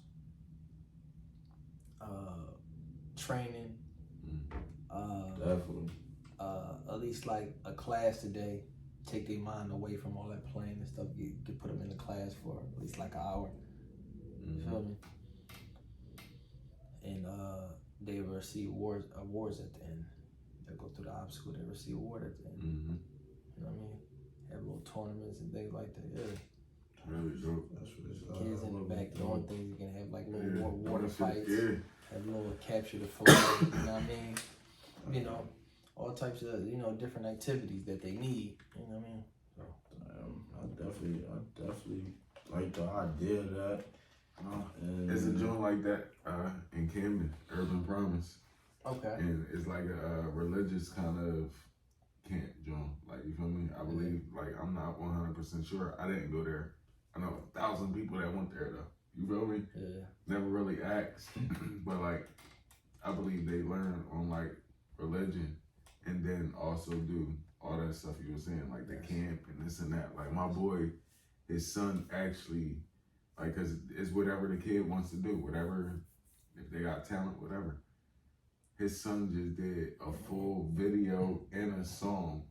training. Definitely. At least like a class today, take their mind away from all that playing and stuff. You put them in a class for at least like an hour. You feel me? And they receive awards at the end. They go through the obstacle, they receive award at the end. You know what I mean? Have little tournaments and things like that. Yeah. Really dope. That's what it's Kids in the back doing things. You can have like little water fights. Yeah. Have little capture the flag. You know what I mean? You know, all types of different activities that they need. You know what I mean? So. I definitely like the idea of that. It's a joint like that in Camden, Urban Promise. Okay. And it's like a religious kind of camp joint. Like, you feel me? I believe, like, I'm not 100% sure. I didn't go there. I know 1,000 people that went there, though. You feel me? Yeah. Never really asked. But, like, I believe they learn on, like, religion and then also do all that stuff you were saying, like the camp and this and that. Like, my boy, his son actually, like, cause it's whatever the kid wants to do, whatever, if they got talent, whatever. His son just did a full video and a song,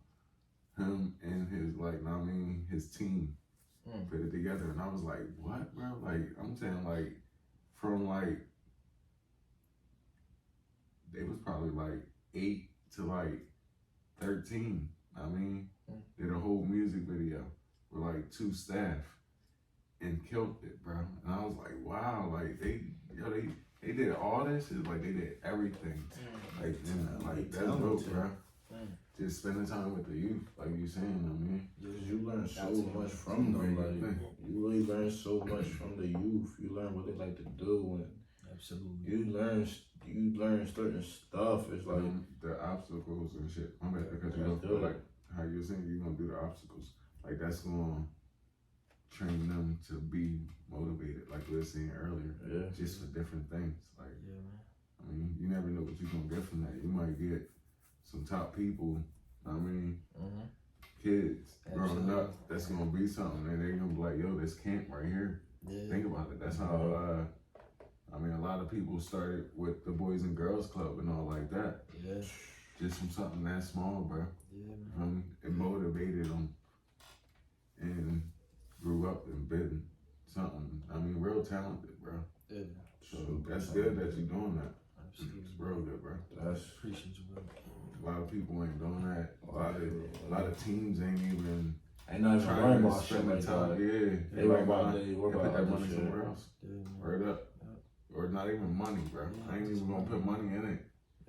him and his, like, I mean, his team put it together. And I was like, what, bro? Like, I'm saying, like, from, like, they was probably, like, 8 to, like, 13. I mean, did a whole music video with, like, 2 staff and killed it, bro. And I was like, wow, like, they did all this shit, like, they did everything. Like, and, like, that's dope, bro. Just spending time with the youth, like you saying, I mean. You learn so much from them, like, you really learn so much from the youth. You learn what they like to do, and absolutely, you learn certain stuff. It's like the obstacles and shit. I'm bad because you don't feel like how you were saying you're gonna do the obstacles. Like, that's gonna train them to be motivated, like we were saying earlier. Yeah. Just for different things. Like, yeah, man. I mean, you never know what you're gonna get from that. You might get some top people, I mean, kids growing up, that's gonna be something, and they're gonna be like, yo, this camp right here. Yeah. Think about it. That's how, I mean, a lot of people started with the Boys and Girls Club and all like that. Yeah. Just from something that small, bro. Yeah, man. It motivated them and grew up and been something, I mean, real talented, bro. Yeah. So that's good that you're doing that. Absolutely. It's real good, bro. Appreciate you, bro. A lot of people ain't doing that. A lot of teams ain't even not even worrying about shit spend like time. that. Yeah, They worry about put that money shit. somewhere else. Word up. Or not even money, bro. I ain't even gonna put money in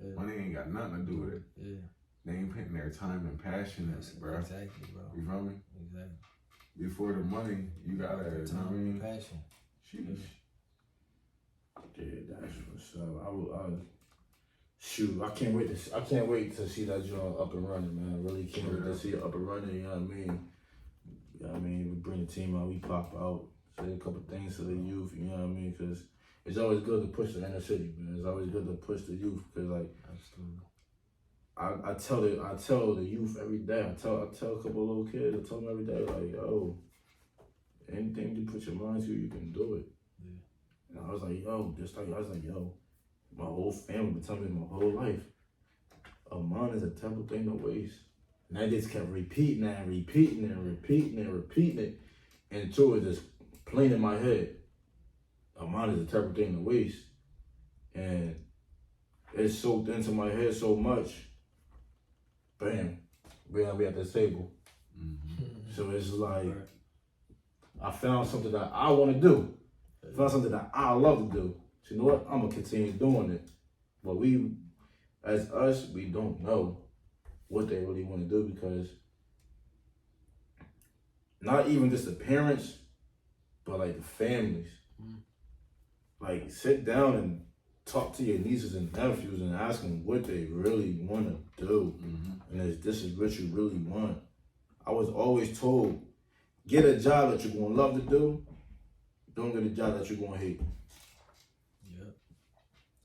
it. Money ain't got nothing to do with it. Yeah. They ain't putting their time and passion in it, bro. Exactly, bro. You feel me? Exactly. Before the money, you gotta, you know what I mean? Passion. Sheesh. Yeah, that's what's up. Shoot, I can't wait to see that joint up and running, man. I really can't wait to see it up and running. You know what I mean? You know what I mean? We bring the team out, we pop out, say a couple things to the youth. You know what I mean? Because it's always good to push the inner city, man. It's always good to push the youth because, like, absolutely. I tell the youth every day. I tell a couple of little kids. I tell them every day, like, yo, anything you put your mind to, you can do it. Yeah. And I was like, yo, my whole family been telling me my whole life, a mind is a terrible thing to waste. And I just kept repeating that and repeating it until it just plain in my head. A mind is a terrible thing to waste. And it's soaked into my head so much. Bam, we gotta be at this table. So it's like, I found something that I want to do. I found something that I love to do. So you know what? I'm gonna continue doing it. But we, as us, we don't know what they really want to do, because not even just the parents, but like the families. Like, sit down and talk to your nieces and nephews and ask them what they really want to do. And if this is what you really want. I was always told, get a job that you're going to love to do. Don't get a job that you're going to hate.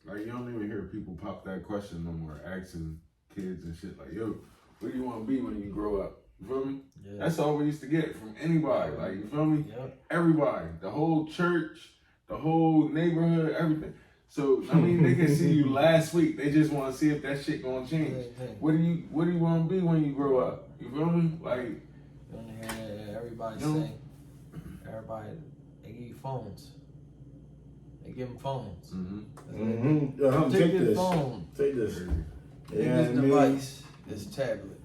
Like, you don't even hear people pop that question no more, asking kids and shit like, yo, what do you want to be when you grow up? You feel me? Yeah. That's all we used to get from anybody. Like, you feel me? Everybody. The whole church, the whole neighborhood, everything. So, I mean, they can see you last week. They just want to see if that shit gonna change. What do you want to be when you grow up? You feel me? Like, you want to hear everybody saying, everybody, they give you phones. They give them phones. Take Take this. this phone. Take this. Take this device, this tablet.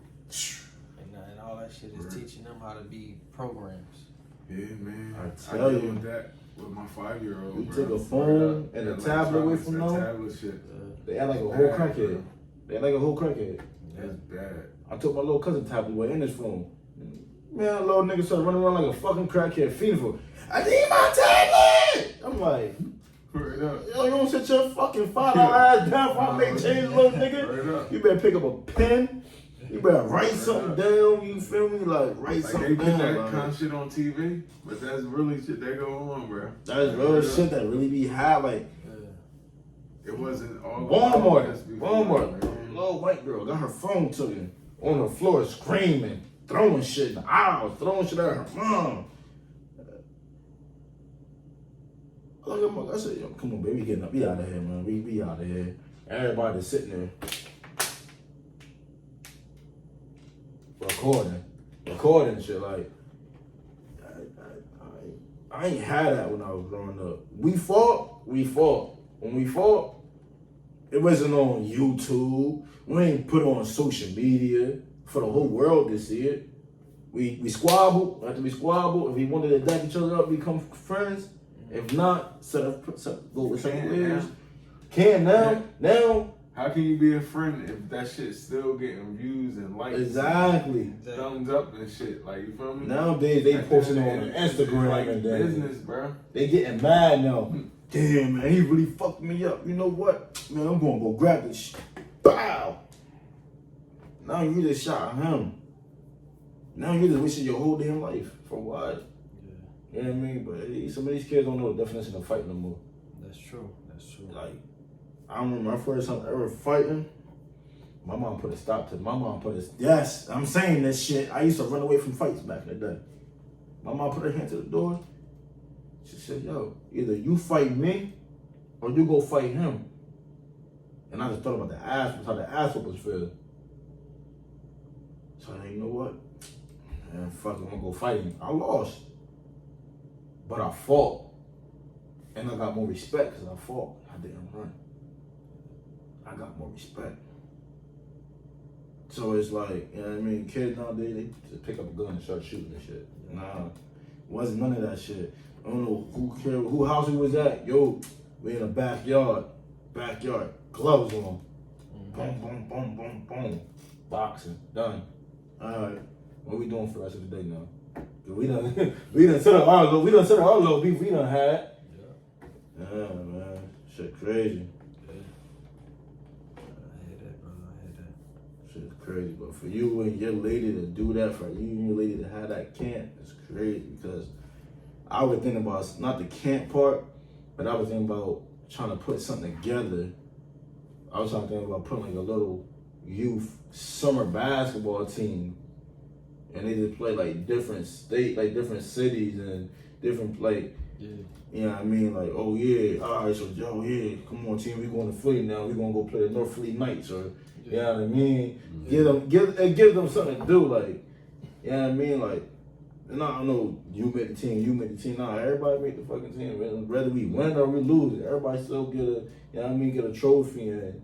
And all that shit is teaching them how to be programs. yeah, man. I tell you. With that with my 5-year-old. You bro. take a phone and a tablet away from them. Tablet shit. They act like a whole crackhead. They act like a whole crackhead. That's bad. I took my little cousin tablet away in his phone. Man, little nigga started running around like a fucking crackhead, feeding for, I need my tablet! I'm like, Right up. yo, you don't sit your fucking $5 ass down for I make change, little nigga. Right up. You better pick up a pen. You better write something down. You feel me? Like, write Like, something they put down. that Like, kind of shit on TV, but that's really shit that go on, bro. that's real shit that really be high. Like, It wasn't all Walmart. man. Little white girl got her phone taken on the floor, screaming, throwing shit in the aisle, throwing shit at her mom. I said, yo, come on, baby, getting up. We out of here, man. We out of here. Everybody sitting there recording shit. Like, I ain't had that when I was growing up. We fought. When we fought, it wasn't on YouTube. We ain't put it on social media for the whole world to see it. We squabbled. After we squabbled, if we wanted to dap each other up, become friends. If not, go with separate ways. Now. How can you be a friend if that shit's still getting views and likes? Exactly. And thumbs up and shit. Like, you feel me? Nowadays they posting on Instagram like and then business, bro. they getting mad now. Damn, man, he really fucked me up. You know what? Man, I'm gonna go grab this shit. Bow. Now you just shot him. Now you just wasted your whole damn life for what? You know what I mean? But some of these kids don't know the definition of fight no more. That's true. Like, I remember my first time ever fighting. My mom put a stop to it. Yes, I'm saying this shit. I used to run away from fights back in the day. My mom put her hand to the door. She said, yo, either you fight me or you go fight him. And I just thought about how the ass whoopers feel. So I said, you know what? Man, fuck it, I'm gonna go fight him. I lost. But I fought. And I got more respect because I fought. I didn't run. I got more respect. So it's like, you know what I mean? Kids nowadays, they just pick up a gun and start shooting and shit. Nah, wasn't none of that shit. I don't know who house we was at. Yo, we in the backyard. Gloves on. Boom, boom, boom, boom, boom. Boxing. Done. Alright. What we doing for the rest of the day now? We done settled our low beef we done had. Yeah, man. Shit crazy. I hear that, brother. I hear that. Shit's crazy. But for you and your lady to do that, for you and your lady to have that camp, it's crazy. Because I was thinking about, not the camp part, but I was thinking about trying to put something together. I was trying to think about putting like a little youth summer basketball team. And they just play like different different cities and different you know what I mean? Like, oh yeah, all right, so yo, yeah, come on team, we going to Philly now. We gonna go play the North Philly Knights, or you know what I mean? Give them something to do, like, you know what I mean? Like, and I don't know, you made the team. Nah, everybody made the fucking team. Whether we win or we lose, everybody still get a, you know what I mean, get a trophy and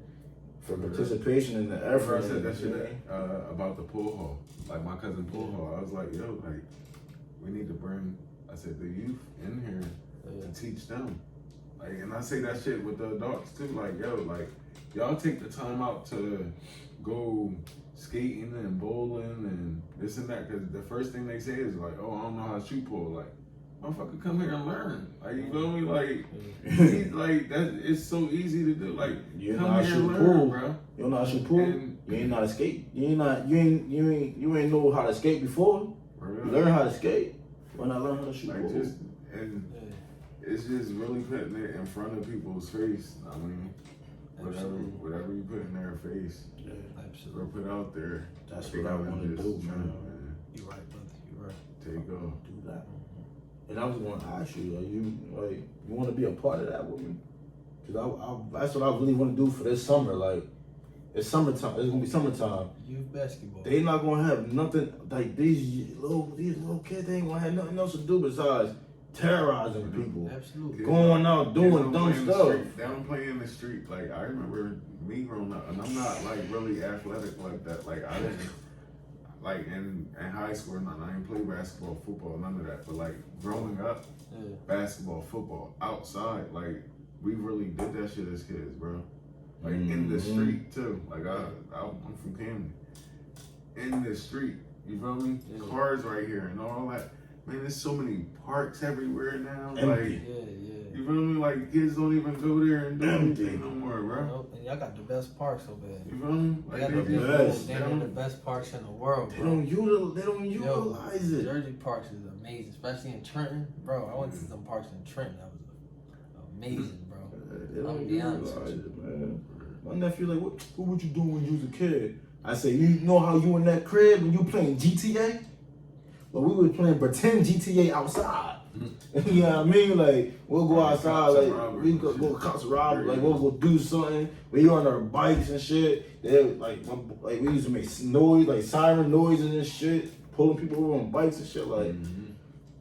for participation in the effort. I said that shit about the pool hall. Like my cousin pool hall. I was like, yo, like we need to bring, I said, the youth in here to teach them. Like, and I say that shit with the adults too. Like, yo, like y'all take the time out to go skating and bowling and this and that. Cause the first thing they say is like, oh, I don't know how to shoot pool. Like, motherfucker, come here and learn. Like, you feel me? Like, like that. It's so easy to do. Like, You come know how to here shoot and learn, pool, bro. You don't know how to shoot pool. And You ain't know how to skate. You ain't know how to skate before. You learn how to skate. Why not learn how to shoot like pool? just and it's just really putting it in front of people's face. I mean, whatever you put in their face, Absolutely. or put out there. That's they what I gotta want to just do, try, man. You're right, brother. You're right. Take off. Do that. And I was going to ask you, you want to be a part of that with me? Cause that's what I really want to do for this summer. Like, it's summertime. It's gonna be summertime. Youth basketball. They not gonna have nothing like these little kids. They ain't gonna have nothing else to do besides terrorizing people, Absolutely. going out doing Kids don't dumb play in the stuff. street. They don't play in the street. Like I remember me growing up, and I'm not like really athletic like that. Like I didn't. Like in high school, I didn't play basketball, football, none of that. But like growing up, basketball, football, outside, like we really did that shit as kids, bro. Like in the street too. Like I'm from Camden. In the street, you feel me? Cars right here and all that. Man, there's so many parks everywhere now. Like, you feel me? Like kids don't even go there and do anything no more, bro. Nope. And y'all got the best parks over there. You feel me? They Like got they the best. They're the best parks in the world, They bro. don't utilize it. Jersey Parks is amazing, especially in Trenton, bro. I went to some parks in Trenton. That was amazing, bro. They I'm don't gonna be honest utilize with it, man. My nephew like, what would you do when you was a kid? I say, you know how you in that crib when you playing GTA? Well, we were playing pretend GTA outside. You know what I mean? Like, we'll go outside, like, we go cops robbery, like, we'll go do something. We on our bikes and shit. They like we used to make noise, like siren noises and shit, pulling people over on bikes and shit. Like,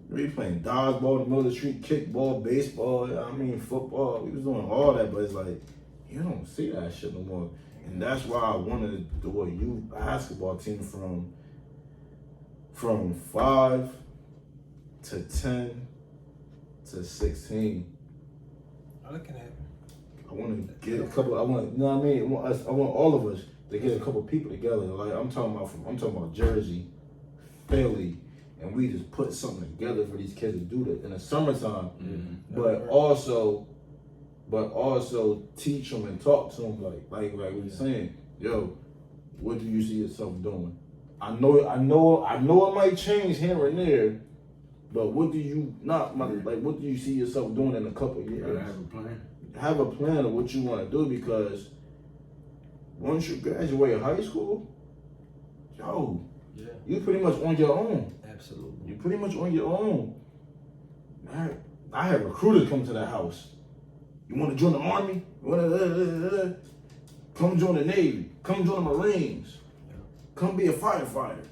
we playing dodgeball in the middle of the street, kickball, baseball, you know what I mean, football. We was doing all that, but it's like, you don't see that shit no more. And that's why I wanted to do a youth basketball team from 5 to 10 to 16. Oh, that can happen. I want to get a couple. You know what I mean? I want all of us to get a couple people together. Like I'm talking about Jersey, Philly, and we just put something together for these kids to do that in the summertime. But also teach them and talk to them like what you're saying. Yo, what do you see yourself doing? I know it might change here and there, but what do you what do you see yourself doing in a couple of years? You gotta have a plan. Have a plan of what you want to do, because once you graduate high school, you pretty much on your own. Absolutely. You pretty much on your own. I had recruiters come to the house. You want to join the Army? Come join the Navy. Come join the Marines. Come be a firefighter.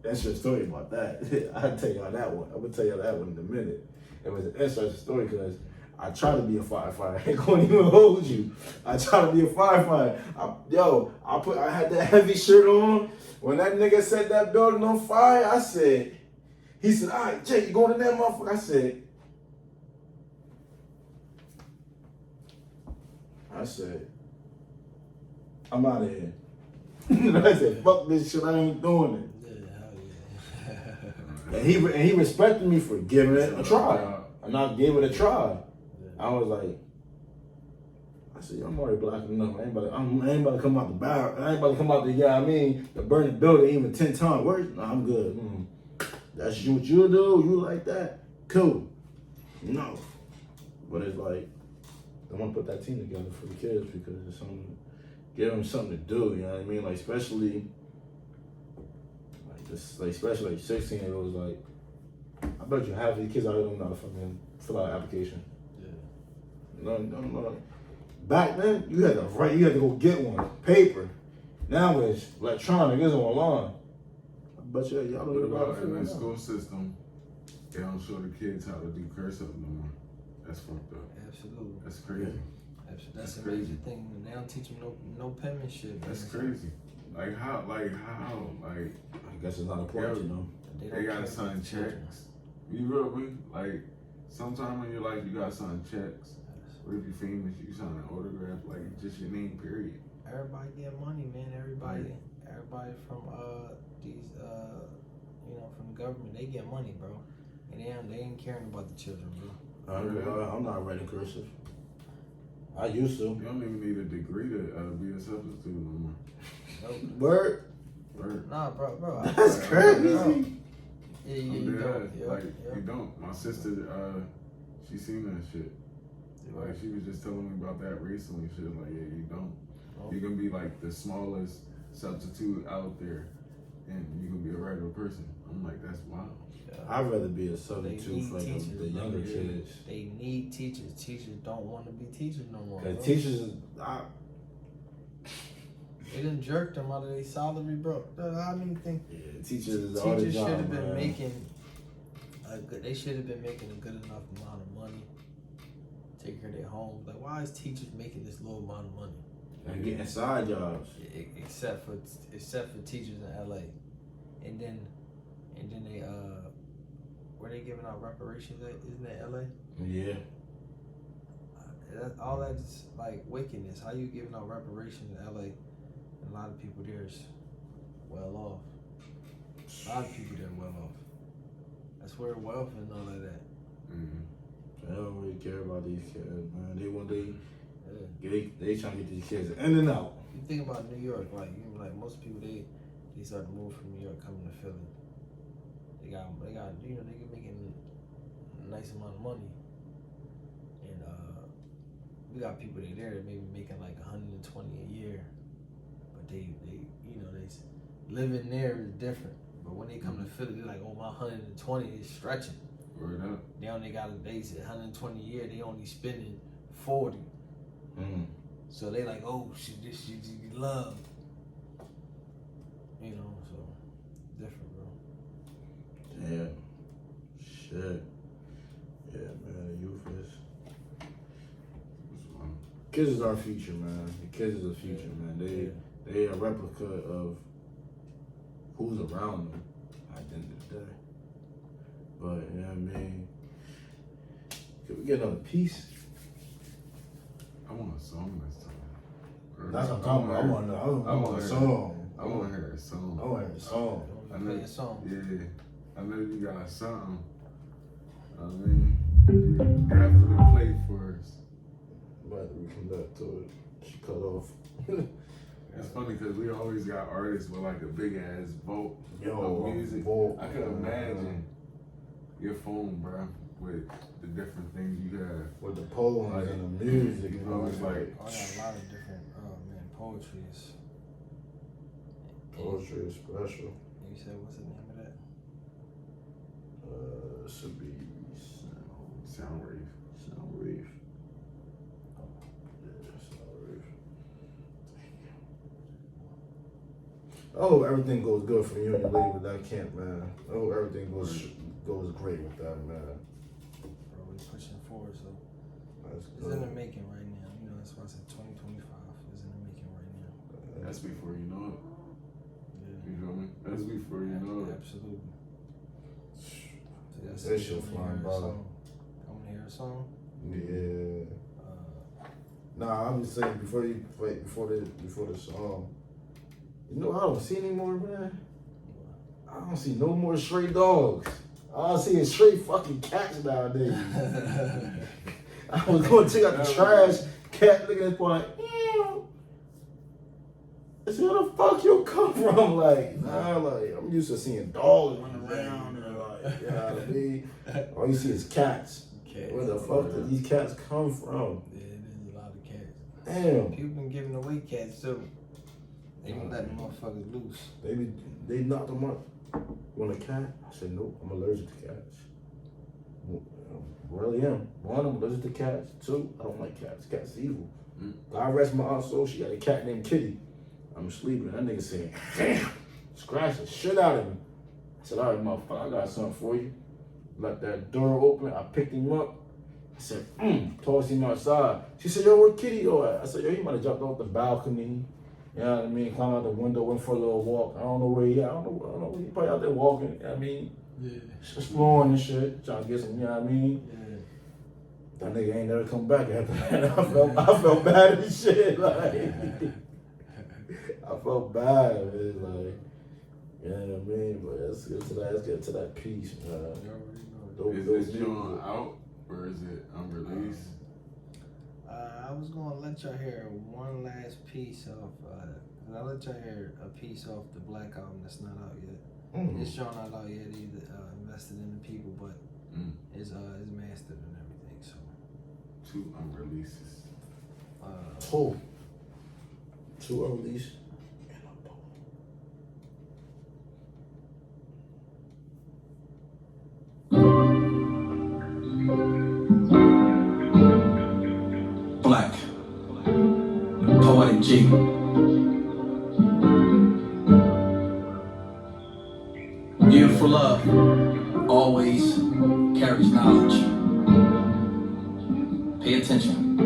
That's your story about that. I'll tell y'all that one. I'm going to tell y'all that one in a minute. It was an interesting story because I tried to be a firefighter. I ain't going to even hold you. I tried to be a firefighter. I had that heavy shirt on. When that nigga set that building on fire, he said, all right, Jake, you going in there, motherfucker? I said, I'm out of here. I said, fuck this shit, I ain't doing it. And he respected me for giving it a try. And I gave it a try. I was like, I said, I'm already black enough. I ain't about to come out the barrel. I ain't about to come out the, to burn the building even 10 times. Worse? Nah, I'm good. That's what you do? You like that? Cool. No. But it's like, I want to put that team together for the kids because it's something, give them something to do, you know what I mean? Like, especially 16-year-olds, like, I bet you half of the kids out here don't know how to fucking fill out an application. No. Back then, you had to go get one, paper. Now it's electronic, it's online. I bet y'all don't know What about about in the school system? They don't show the kids how to do cursive no more. That's fucked up. Absolutely. That's crazy. That's a crazy. major thing. They don't teach them no penmanship. That's man. crazy. Like how? Like I guess it's not important, you know. They they don't gotta care sign about the children. checks. You feel me? Like sometime in your life you gotta sign checks. What if you famous? You sign an autograph, like just your name, period. Everybody get money, man. Everybody from these from the government, they get money, bro. And they ain't caring about the children, bro. I'm not writing cursive. I used to. You don't even need a degree to be a substitute no more. Word. Word. Nah, bro. That's crazy. Bro. Yeah, I'm you dead don't. ass. Yeah, Like yeah. you don't. My sister, she seen that shit. Like she was just telling me about that recently. She was like, yeah, you don't. Oh. You can be like the smallest substitute out there, and you can be a regular person. I'm like, that's wild. I'd rather be a They substitute need for like teachers, the younger bro. kids. They need teachers. Teachers don't want to be teachers no more. Cause bro. teachers, They done jerked them out of their salary, bro. How many things? teachers is all the Teachers should have job, been man. making they should have been making a good enough amount of money, take care of their homes. Like, why is teachers making this low amount of money? And getting side jobs. Except for teachers in LA, and then they were they giving out reparations at? Isn't that LA? Yeah. All that's like wickedness. How you giving out reparations in LA? And a lot of people there is well off. A lot of people there well off. That's where wealth and all of that. Mm-hmm. They don't really care about these kids, man. They Yeah. they trying to get these kids in and out. You think about New York, like most people they start to move from New York coming to Philly. They got they making a nice amount of money, and we got people there that maybe making like 120 a year, but they living there is different. But when they come to Philly, they're like, oh, my 120 is stretching. Word up. They only got a base at 120 a year. They only spending 40. Mm. So they like, oh, she love. So different, bro. Yeah. Shit. Yeah, man. The youth is. Kids is our future, man. The kids is the future, man. They a replica of who's around them at the end of the day. But you know what I mean? Can we get another piece? I want a song this time. That's what I'm talking about. I want a song. I want to hear a song. I want to hear a song. I know, Play a song. Yeah, I know you got something. I mean, you have to play for us. But we come back to it. She cut off. It's funny because we always got artists with like a big ass vault Yo, of music. vault, I could imagine your phone, bro, with the different things you have. With the poems Like, and the music, you know, it's like I got a lot of different, poetry is. poetry is special. You said, what's the name of that? Should be Sound Reef. Sound Reef. Yeah, Sound Reef. I hope everything goes good for you and your lady with that camp, man. I hope everything goes great with that, man. Bro, we pushing forward, so That's it's in the good. making right now. That's why I said 2025 is in the making right now. That's before you know it. Yeah. You feel me? That's before you know it. Absolutely. So That it. shit flying by. I'm gonna hear a song. Yeah. Nah, I'm just saying before the song. You know I don't see anymore, man. I don't see no more stray dogs. All I see is straight fucking cats nowadays. I was going to check out the trash. Cat looking at this point like, ew. I said, where the fuck you come from? Like, nah, like, I'm used to seeing dogs running around and like, you know what I mean? All you see is cats. Cats. Where the fuck did these cats come from? Yeah, there's a lot of cats. Damn. People been giving away cats too. They been letting motherfuckers loose. They knocked them up. Want a cat? I said, nope, I'm allergic to cats. Really am. One, I'm allergic to cats. Two, I don't like cats. Cats evil. God rest my aunt soul, she had a cat named Kitty. I'm sleeping. That nigga saying, damn, scratch the shit out of me. I said, all right, motherfucker, I got something for you. Let that door open. I picked him up. I said, towards him outside. She said, yo, where Kitty go at? I said, yo, he might have jumped off the balcony. You know what I mean? Climbed out the window, went for a little walk. I don't know where he at. I don't know. He probably out there walking. You know what I mean? Yeah. Exploring and shit. Trying to get some, you know what I mean? Yeah. That nigga ain't never come back after that. I felt bad and shit. Like, I felt bad. Man. Like, you know what I mean? But let's get to that piece, man. Is this joint out or is it unreleased? I was gonna let y'all hear one last piece of. I'll let y'all hear a piece off the Black album that's not out yet. It's shown not out yet either. Invested in the people, but it's mastered and everything. So 2 unreleases. Two unreleased. Black. Poetic G. Beautiful love always carries knowledge. Pay attention.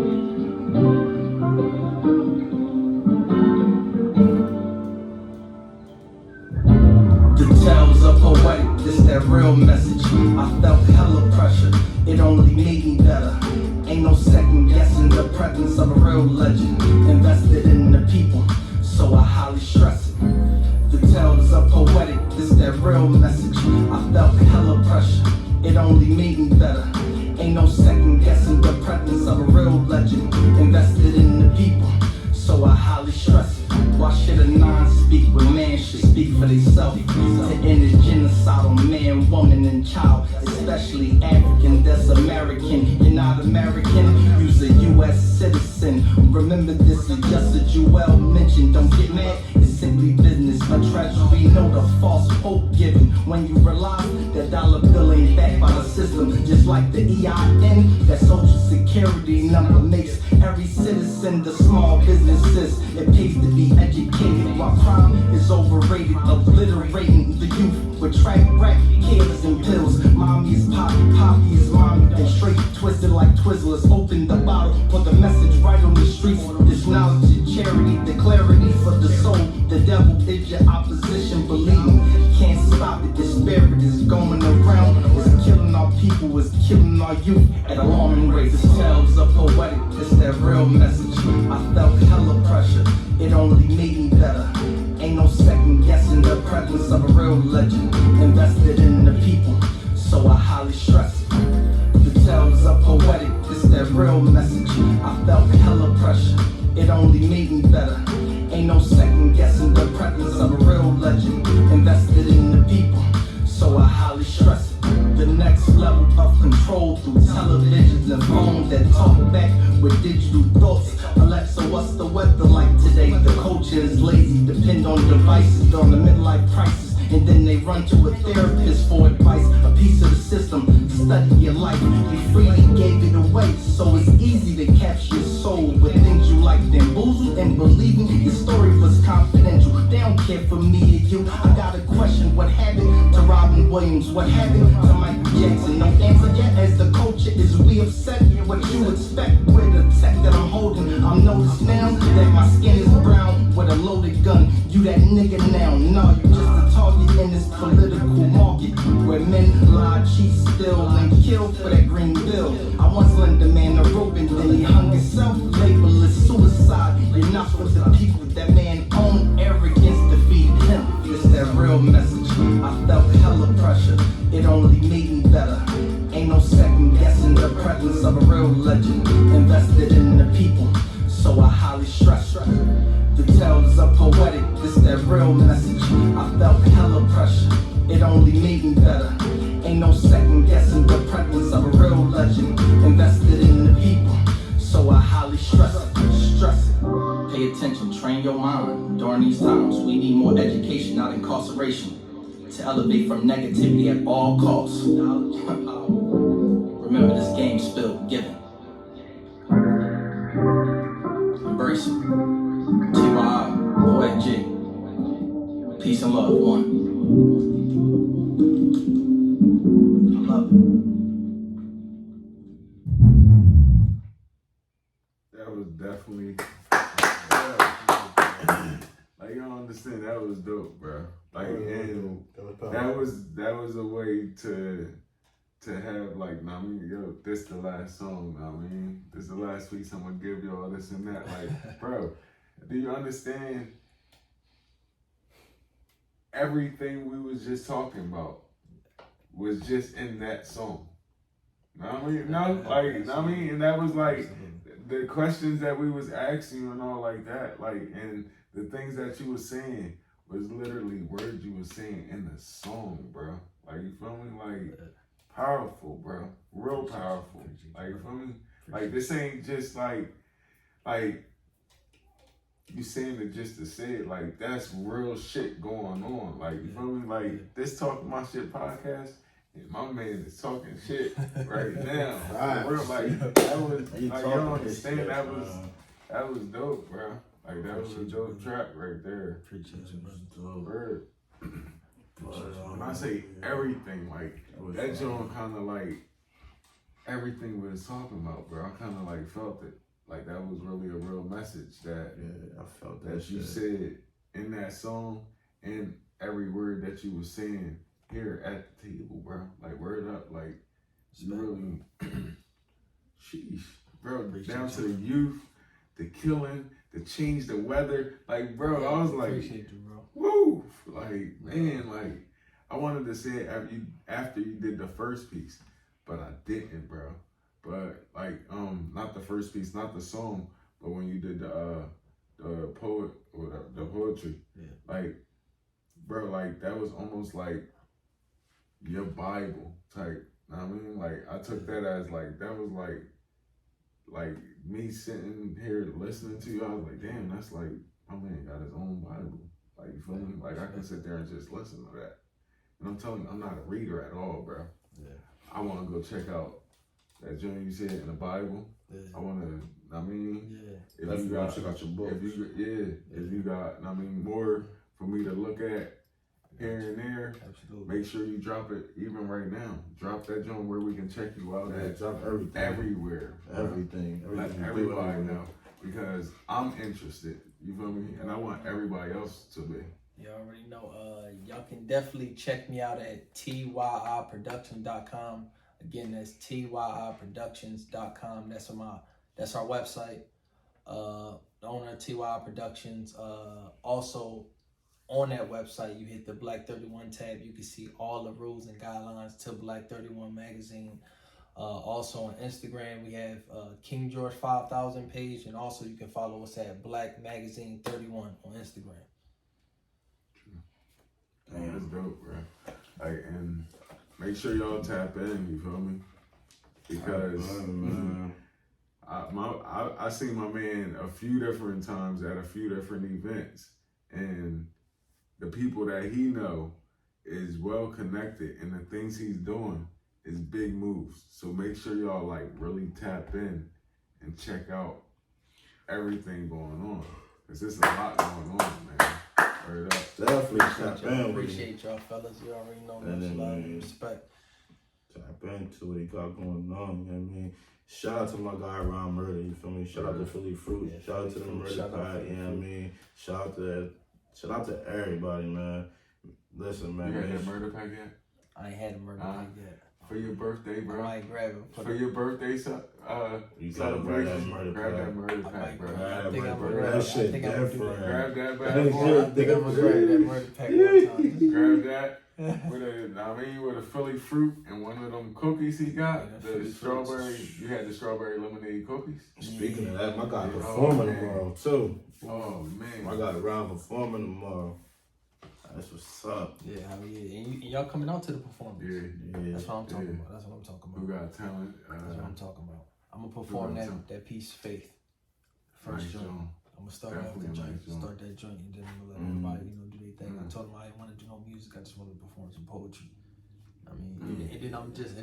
The tales are poetic, this that real message. I felt hella pressure, it only made me better. Ain't no second guessing the presence of a real legend. Invested in the people, so I highly stress it. The tales are poetic, this that real message. I felt hella pressure, it only made me better. Ain't no second guessing the presence of a real legend. Invested in the people, so I highly stress it. Why should a non-speak when man should speak for themselves? To end this genocide on man, woman, and child, especially African, that's American. You're not American, you's a U.S. citizen. Remember this is just a Jewel mentioned. Don't get mad, it's simply business. A treasury note of false hope given. When you realize that dollar bill ain't backed by the system, just like the EIN, that social security number makes every citizen the small businesses. It pays to be educated while crime is overrated, obliterating the youth with track, rack, killers, and pills. Mommy is poppy, poppy is mommy, and straight twisted like Twizzlers. Open the bottle, put the message right on the streets. This knowledge and charity, the clarity for the soul. The devil is your opposition, believe me. Can't stop it, this spirit is going around. It's killing our people, it's killing our youth at alarming rates. The tales are poetic, it's that real message. I felt hella pressure, it only made me better. Ain't no second guessing the presence of a real legend. Invested in the people, so I highly stress it. The tales are poetic, it's that real message. I felt hella pressure, it only made me better. Ain't no second guessing the presence of a real legend. Invested in the people, so I highly stress it. The next level of control through televisions and phones that talk back with digital thoughts. Alexa, what's the weather like today? The culture is lazy, depend on devices during the midlife crisis. And then they run to a therapist for advice. A piece of the system, study your life. You freely gave it away, so it's easy to capture your soul with things you like. Bamboozled and believing your story was confidential. They don't care for me or you. I got a question, what happened to Robin Williams? What happened to Michael Jackson? No answer yet, as the culture is we upset. What you expect with the tech that I'm holding? I'm noticed now that my skin is brown with a loaded gun. You that nigga now, no, you just a target in this political market where men lie, cheat, steal, and kill for that green bill. I once lent a man a rope and then he hung himself. Label is suicide. You're not for the people that man own. Arrogance defeated him. It's that real message. I felt hella pressure. It only made me better. Ain't no second guessing the presence of a real legend. Invested in the people, so I highly stress it. The tales are poetic, this that real message. I felt hella pressure, it only made me better. Ain't no second guessing the presence of a real legend. Invested in the people, so I highly stress it. Stress it. Pay attention, train your mind. During these times, we need more education, not incarceration. To elevate from negativity at all costs. Remember this game spilled, given. Embrace it. T.Y. Poetic G. Peace and love, one. I love it. definitely. Like, you don't understand, that was dope, bro. Like, and that was a way to have, like, I mean, yo, this the last song, I mean, this the last piece I'm gonna give y'all, this and that. Like, bro, do you understand everything we was just talking about was just in that song? Know what I mean? No, like, know what I mean? And that was like the questions that we was asking and all like that, like, and the things that you was saying was literally words you was saying in the song, bro. Like, you feel me? Like, powerful, bro. Real powerful. Like, you feel me? Like, this ain't just like you saying it just to say it. Like, that's real shit going on. Like, you feel me? Like, this Talking My Shit podcast, my man is talking shit right now. Right. Real, like, that was, like, you talking don't understand, shit, that was dope, bro. Like, that was a dope track right there. Appreciate you, brother. Word. When I say everything, like, that joint kind of like, everything we was talking about, bro. I kind of like felt it. Like, that was really a real message that I felt that you said in that song, and every word that you was saying here at the table, bro. Like, word up, like, you really, sheesh, bro. Down to the youth, the killing, the change, the weather. Like, bro, I was like, appreciate you, bro. woo, like, man, like, I wanted to say it after you did the first piece, but I didn't, bro. But like, not the first piece, not the song, but when you did the poet or the poetry, like, bro, like, that was almost like your Bible type. Know what I mean? Like, I took that as like, that was like me sitting here listening to you. I was like, damn, that's like, my man got his own Bible. Like, you feel me? Like, I can sit there and just listen to that. And I'm telling you, I'm not a reader at all, bro. Yeah. I want to go check out that joint you said in the Bible. Yeah. I want to, I mean, if you got, check out your books. If you got, I mean, more for me to look at here and there, absolutely. Make sure you drop it even right now. Drop that joint where we can check you out at. Drop everything. Everywhere. Everything. Let everybody know. Because I'm interested. You feel me? And I want everybody else to be. You already know. Y'all can definitely check me out at tyiproduction.com. Again, that's tyiproductions.com. That's our website. The owner of TY Productions. Also, on that website, you hit the Black 31 tab. You can see all the rules and guidelines to Black 31 magazine. Also on Instagram, we have King George 5000 page, and also you can follow us at Black Magazine 31 on Instagram. Damn, that's dope, bro. Like, and make sure y'all tap in. You feel me? Because I seen my man a few different times at a few different events, and the people that he know is well connected, and the things he's doing is big moves. So make sure y'all like really tap in and check out everything going on, cause there's a lot going on, man. Word up. Definitely tap in. Appreciate y'all, fellas. You already know much love and respect. Tap into what he got going on. You know what I mean? Shout out to my guy Ron Murder. You feel me? Shout out to Philly Fruit. Yeah, shout out to the Murder Pack. You know what I mean? Shout out to everybody, man. Listen, man. You had that Murder Pack yet? I ain't had a murder pack yet. For your birthday, bro. I might grab it. For your birthday, you gotta grab that celebration, grab that murder pack, bro. I think I'm gonna grab that shit that. Grab that bad I think I'm gonna grab that murder pack one time. Grab that with a Philly Fruit and one of them cookies he got. The strawberry. You had the strawberry lemonade cookies. Speaking of that, my guy performing tomorrow too. Oh man, I got around performing tomorrow. That's what's up. Yeah, hell yeah. And y'all coming out to the performance. Yeah. That's what I'm talking about. That's what I'm talking about. Who got talent? That's what I'm talking about. I'm gonna perform that piece of faith. First joint. I'm gonna start off the joint. Start that joint, and then I'm gonna let everybody, do their thing. I told them I didn't want to do no music. I just wanted to perform some poetry. I mean, and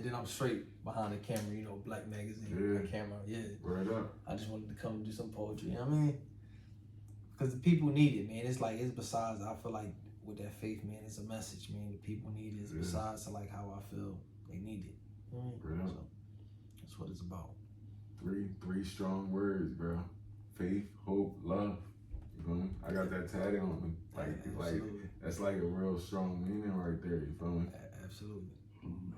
then I'm straight behind the camera. Black Magazine camera. Yeah. Right up. I just wanted to come and do some poetry. You know what I mean? Because the people need it, man. It's besides. I feel like with that faith, man, it's a message, man. The people need it. It's besides to like how I feel they need it. So that's what it's about. Three strong words, bro. faith, hope, love. You feel me? I got that tatted on me. Like that's like a real strong meaning right there. You feel me? Absolutely.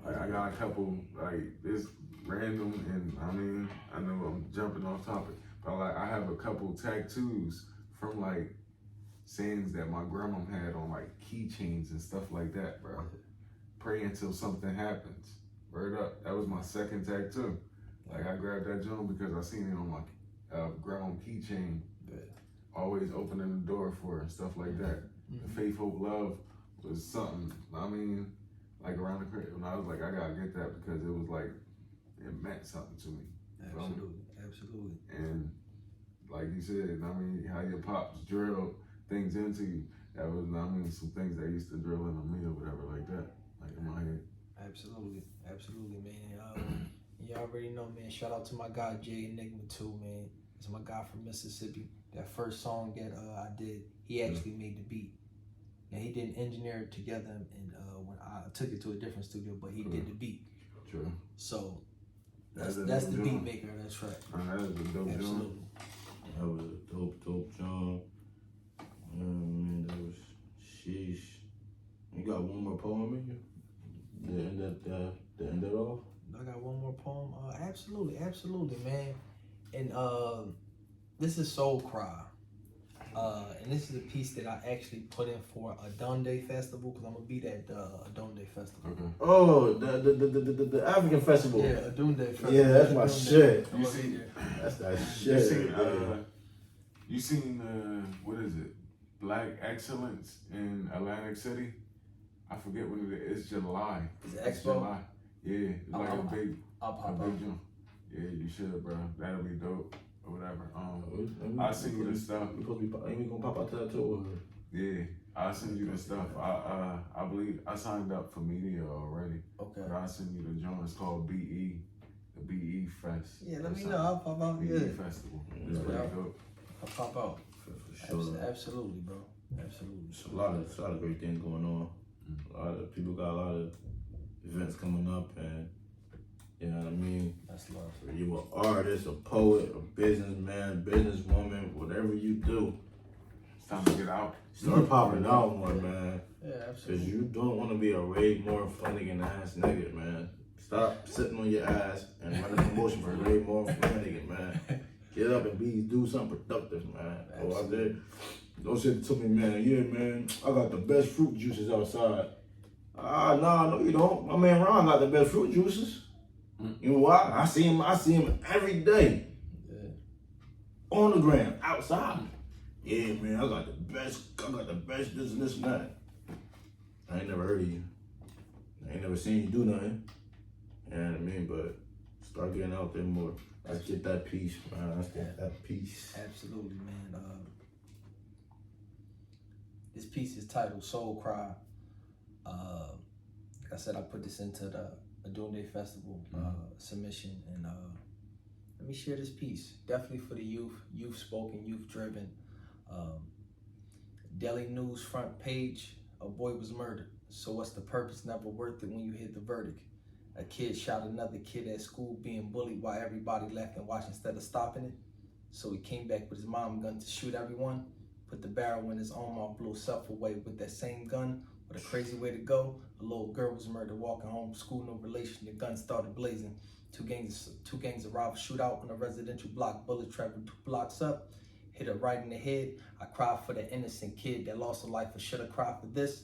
Like I got a couple like this random, and I mean I know I'm jumping off topic, but like I have a couple tattoos from like sayings that my grandma had on like keychains and stuff like that, bro. Pray until something happens. Word up. That was my second tattoo. Like I grabbed that joint because I seen it on my grandma keychain. Always opening the door for her and stuff like that. The faith, hope, love was something. I mean, like around the crib, and I was like, I gotta get that because it was like it meant something to me. Absolutely. And like you said, I mean, how your pops drilled things into you. That was, I mean, some things they used to drill into me or whatever like that, like in my head. Absolutely, man. You already know, man. Shout out to my guy Jay Enigma too, man. It's my guy from Mississippi. That first song that I did, he actually made the beat. Now he didn't engineer it together, and when I took it to a different studio, but he did the beat. True. So that's the beat maker of that track. That was a dope Absolutely. joint. That was a dope joint. Man, that was sheesh. You got one more poem in you? The end it off? I got one more poem. Absolutely, man. And this is Soul Cry. And this is a piece that I actually put in for a Donde Festival because I'm gonna be at the Donde Festival. Okay. Oh, the African festival. Yeah, a Donde Festival. Yeah, that's my shit. You seen, That's that shit. you seen what is it? Black Excellence in Atlantic City? I forget when it is. It's July. Is it It's Expo? July. Yeah, it's like a big I'll jump. Yeah, you should, bro. That'll be dope or whatever. I'll send you the stuff. We supposed to be, ain't we gonna pop out to that too? Yeah, I'll send you the stuff. I believe I signed up for media already. Okay. But I'll send you the joint. It's called BE, the BE Fest. Yeah, let me know. I'll pop out. BE Yeah, Festival. It's pretty dope. I'll pop out. For sure. Absolutely, bro. Absolutely. There's a lot of great things going on. A lot of people got a lot of events coming up, and you know what I mean? That's love. Whether you an artist, a poet, a businessman, businesswoman, whatever you do, It's time to get out. start popping out more, man. Yeah, Cause absolutely. you don't want to be a Ray Moore Flanagan ass nigga, man. Stop sitting on your ass and run a promotion for Ray Moore Flanagan, man. Get up and do something productive, man. Go out there. Don't sit to me, man. Yeah, man. I got the best fruit juices outside. Nah, no, you don't. My man Ron got the best fruit juices. You know why? I see him every day. Yeah. On the ground, outside. Yeah, man, I got the best this and this and that. I ain't never heard of you. I ain't never seen you do nothing. You know what I mean? But start getting out there more. Let's get that peace, man. Let's get that peace. Absolutely, man. This piece is titled Soul Cry. Like I said, I put this into the Adonde Festival submission, and let me share this piece. Definitely for the youth spoken, youth driven. Daily News front page, a boy was murdered. So what's the purpose? Never worth it when you hit the verdict. A kid shot another kid at school being bullied while everybody left and watched instead of stopping it. So he came back with his mom gun to shoot everyone. Put the barrel in his arm off, blew himself away with that same gun. What a crazy way to go. A little girl was murdered walking home from school, no relation. The gun started blazing. Two gangs arrived, shootout on a residential block. Bullets traveled 2 blocks up, hit her right in the head. I cried for the innocent kid that lost a life, but should I cry for this?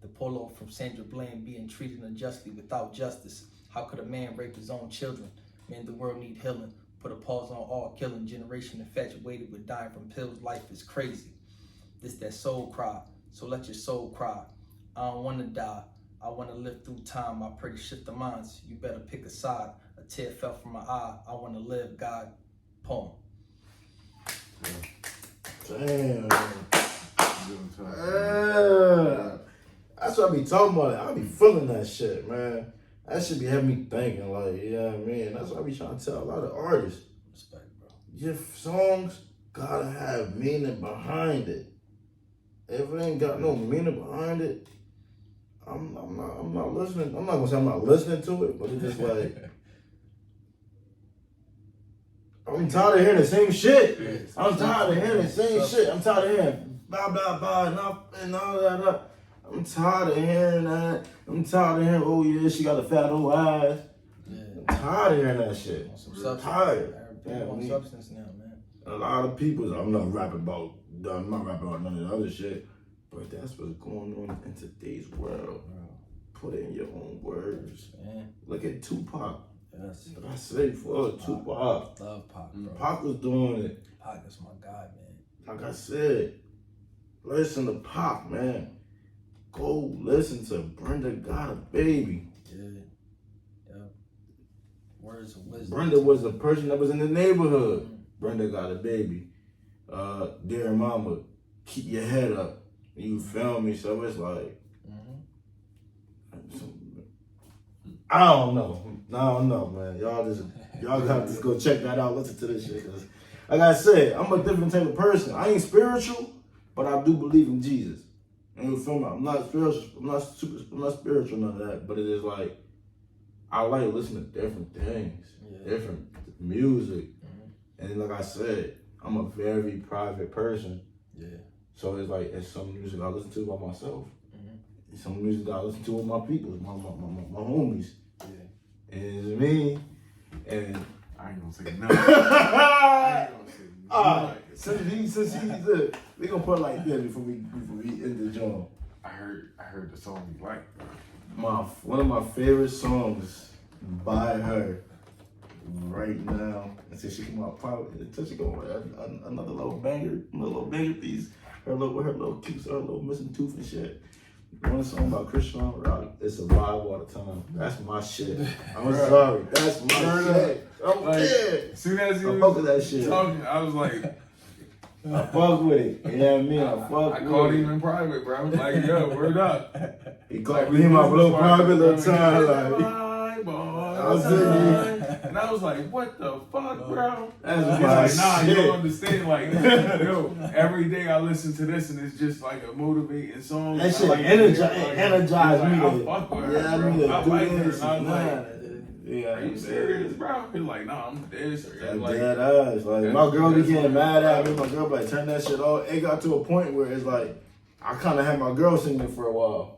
The polo from Sandra Bland being treated unjustly without justice. How could a man rape his own children? Man, the world need healing. Put a pause on all killing. Generation infatuated with dying from pills. Life is crazy. This that soul cry. So let your soul cry. I don't want to die. I want to live through time. I pray to shift the minds. You better pick a side. A tear fell from my eye. I want to live, God. Poem. Damn. That's what I be talking about. I be feeling that shit, man. That should be having me thinking, like, you know what I mean? That's what I be trying to tell a lot of artists. Respect, bro. Your songs gotta have meaning behind it. If it ain't got no meaning behind it, I'm not listening. I'm not gonna say I'm not listening to it, but it's just like, I I'm tired of hearing the same shit. Yeah, I'm tired of hearing the same shit. I'm tired of hearing blah blah blah and all that. I'm tired of hearing that. I'm tired of hearing, oh yeah, she got a fat old eyes. Yeah. I'm tired of hearing that shit. On some I'm substance. tired. People on substance now, man. A lot of people, I'm not rapping about none of the other shit, but that's what's going on in today's world. Put it in your own words. Man. Look at Tupac. Yes. I say for Tupac. Love Pac, bro. Pac was doing it. Pac is my guy, man. Like I said, listen to Pac, man. Go listen to Brenda Got a Baby. Yeah. Yep. Words of wisdom. Brenda was the person that was in the neighborhood. Brenda Got a Baby. Dear Mama, keep your head up. You feel me? So it's like, I don't know, man. Y'all gotta just go check that out. Listen to this shit. Cause like I said, I'm a different type of person. I ain't spiritual, but I do believe in Jesus. And you feel me? I'm not spiritual. I'm not spiritual, none of that. But it is like, I like listening to different things, different music. And like I said, I'm a very private person. Yeah. So it's like, it's some music I listen to by myself. Some music I listen to with my people, my homies. Yeah. And it's me. And I ain't gonna say nothing. I ain't gonna say nothing. Since he's good, we gonna put it like this before we end the joint. I heard the song you like. One of my favorite songs by her right now. And since she come out probably until she go another little banger piece. Her little cute, her little missing tooth and shit. One song about Christian rock, it's a vibe all the time. That's my shit. I'm sorry. That's my shit. I'm dead. As soon as I fuck with that shit. Talking, I was like, I fuck with it. You know what I mean? I called him in private, bro. I was like, yo, word up. He called me in my little private little time. Like, I was and I was like, what the fuck, bro? That's my shit. Nah, shit. you don't understand. Like, yo, every day I listen to this and it's just like a motivating song. That shit like energize me. I fuck with her, bro. I like her. And I was like, yeah, are you serious, bro? He's like, nah, I'm dead serious. Like, dead eyes. Like, my girl be getting mad at me. My girl be like, turn that shit off. It got to a point where it's like, I kind of had my girl singing it for a while.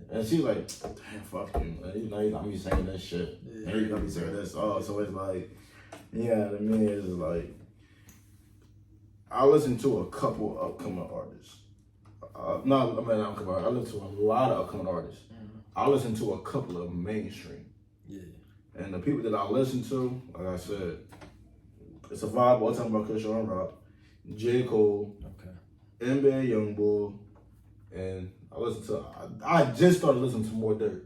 And she's like, damn, fuck you. Like, you know, you got me saying that shit. And you got me saying that song. So it's like, you know what I mean? It's just like, I listen to a couple upcoming artists. Not upcoming artists. I listen to a lot of upcoming artists. I listen to a couple of mainstream. Yeah. And the people that I listen to, like I said, it's a vibe all the time about Christian rock. J. Cole, NBA Youngboy, and I just started listening to more Dirk.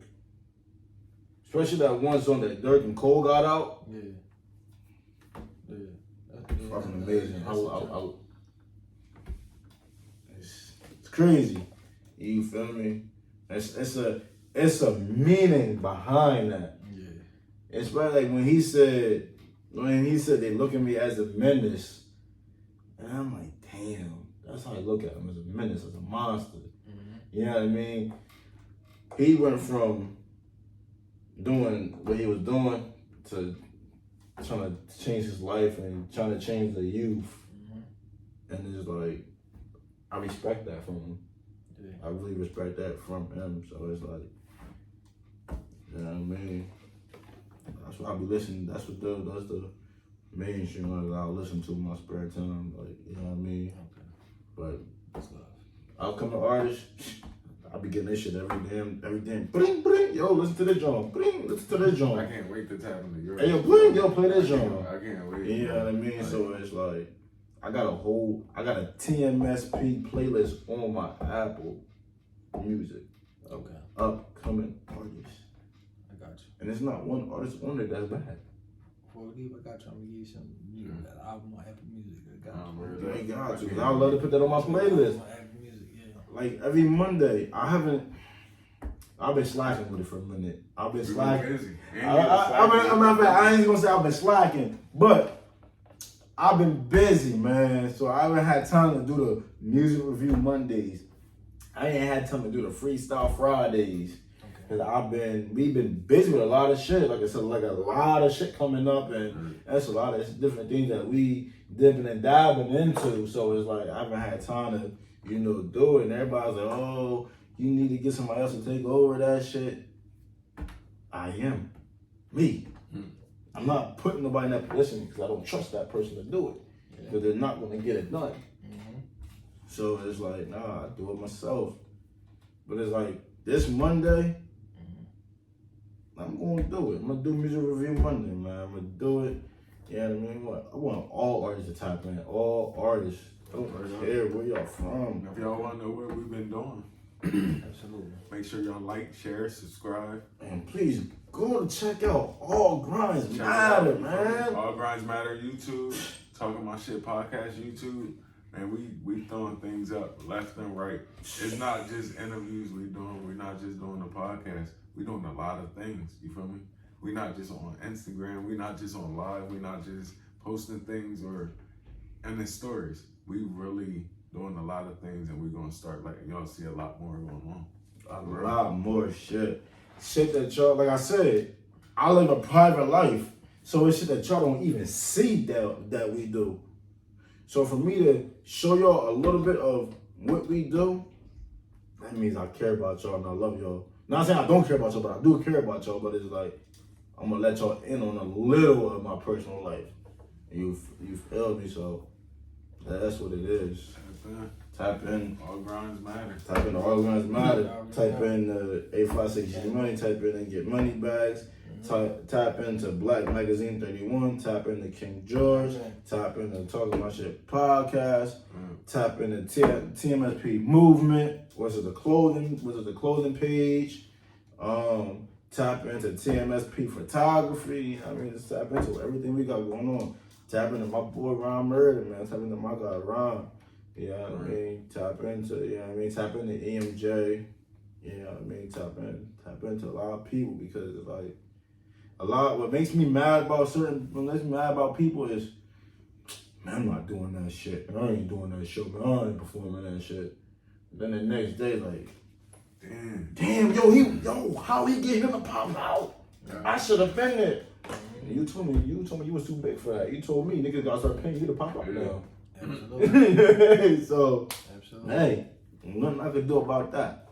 Especially that one song that Dirk and Cole got out. Yeah. Fucking amazing. It's crazy. You feel me? It's a meaning behind that. Yeah. Especially like when he said they look at me as a menace. And I'm like, damn, that's how I look at him, as a menace, as a monster. You know what I mean? He went from doing what he was doing to trying to change his life and trying to change the youth. And it's like, I respect that from him. Yeah. I really respect that from him. So it's like, you know what I mean? That's what I be listening. That's the mainstream that I listen to in my spare time. Like, you know what I mean? But upcoming artists, I be getting this shit every damn. Bling, bling. Yo, listen to the drum. Bling, listen to the drum. I can't wait to tap into yours. Hey, yo, bling, yo, play that drum. I can't wait. You know what I mean? So it's like, I got a TMSP playlist on my Apple Music. Okay. Upcoming artists. I got you. And it's not one artist on there that's bad. Well, I got you. I'm gonna give you some music, that album on Apple Music. I got you. I would love to put that on my playlist. Like every Monday, I've been slacking with it for a minute. I've been slacking. I ain't gonna say I've been slacking, but I've been busy, man. So I haven't had time to do the music review Mondays. I ain't had time to do the freestyle Fridays. Cause we've been busy with a lot of shit. Like I said, like a lot of shit coming up, and that's a lot of different things that we dipping and diving into. So it's like I haven't had time to, do it. And everybody's like, oh, you need to get somebody else to take over that shit. I am me. I'm not putting nobody in that position because I don't trust that person to do it. Because they're not going to get it done. So it's like, nah, I do it myself. But it's like, this Monday, I'm going to do it. I'm going to do Music Review Monday, man. I'm going to do it. You know what I mean? I want all artists to tap in. All artists. Don't care where y'all from. If y'all want to know what we've been doing, Absolutely. make sure y'all like, share, subscribe. And please go to check out All Grinds Matter, man. All Grinds Matter YouTube, Talking My Shit podcast YouTube. And we throwing things up left and right. It's not just interviews we're not just doing the podcast. We're doing a lot of things, you feel me? We're not just on Instagram, we're not just on live, we're not just posting things or in the stories. We really doing a lot of things, and we're gonna start letting y'all see a lot more going on. A lot more shit. Shit that y'all, like I said, I live a private life. So it's shit that y'all don't even see that we do. So for me to show y'all a little bit of what we do, that means I care about y'all and I love y'all. Not saying I don't care about y'all, but I do care about y'all. But it's like, I'm gonna let y'all in on a little of my personal life. You feel me? So that's what it is. Tap in. All Grinds Matter. Type in All Grinds Matter. Type in 856 Money. Type in and get money bags. Tap into Black Magazine 31. Tap into King George. Tap into Talking My Shit podcast. Tap into TMSP movement. Was it the clothing page? Tap into TMSP photography. I mean, just tap into everything we got going on. Tap into my boy Ron Murder, man. Tap into my guy Ron. You know what I mean? Tap into, tap into EMJ. You know what I mean? Tap into a lot of people, because it's like, what makes me mad about people is, man, I'm not doing that shit. I ain't doing that shit, man. I ain't performing that shit. Then the next day, like, damn, how he get him to pop out? I should have been there. And you told me you was too big for that. You told me niggas gotta start paying you to pop out now. Absolutely. So, Absolutely. hey, nothing I could do about that.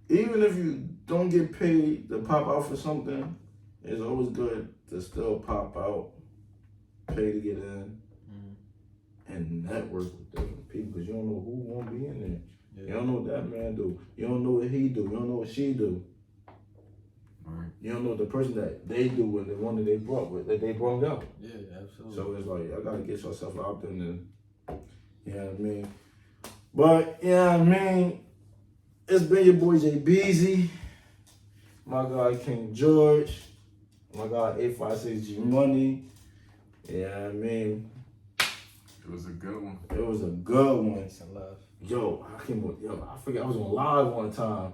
Even if you don't get paid to pop out for something, it's always good to still pop out, pay to get in, and network with different people, because you don't know who won't be in there. Yeah. You don't know what that man do. You don't know what he do. You don't know what she do. Right. You don't know what the person that they do and the one that they brought out. Yeah, absolutely. So it's like, I gotta get yourself out there and, you know what I mean? But, you know what I mean? It's been your boy Jay Beezy, my guy King George, my guy 856 Money. You know what I mean? It was a good one. It was a good one. Peace and love. I forget, I was on live one time.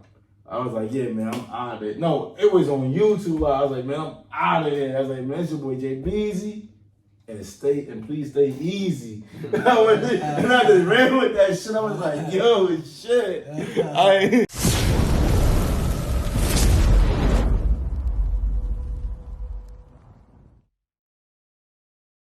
I was like, yeah, man, I'm out of it. No, it was on YouTube Live. I was like, man, I'm out of it. I was like, man, it's your boy Jay Beezy. And please stay easy. And I just ran with that shit. I was like, yo, shit.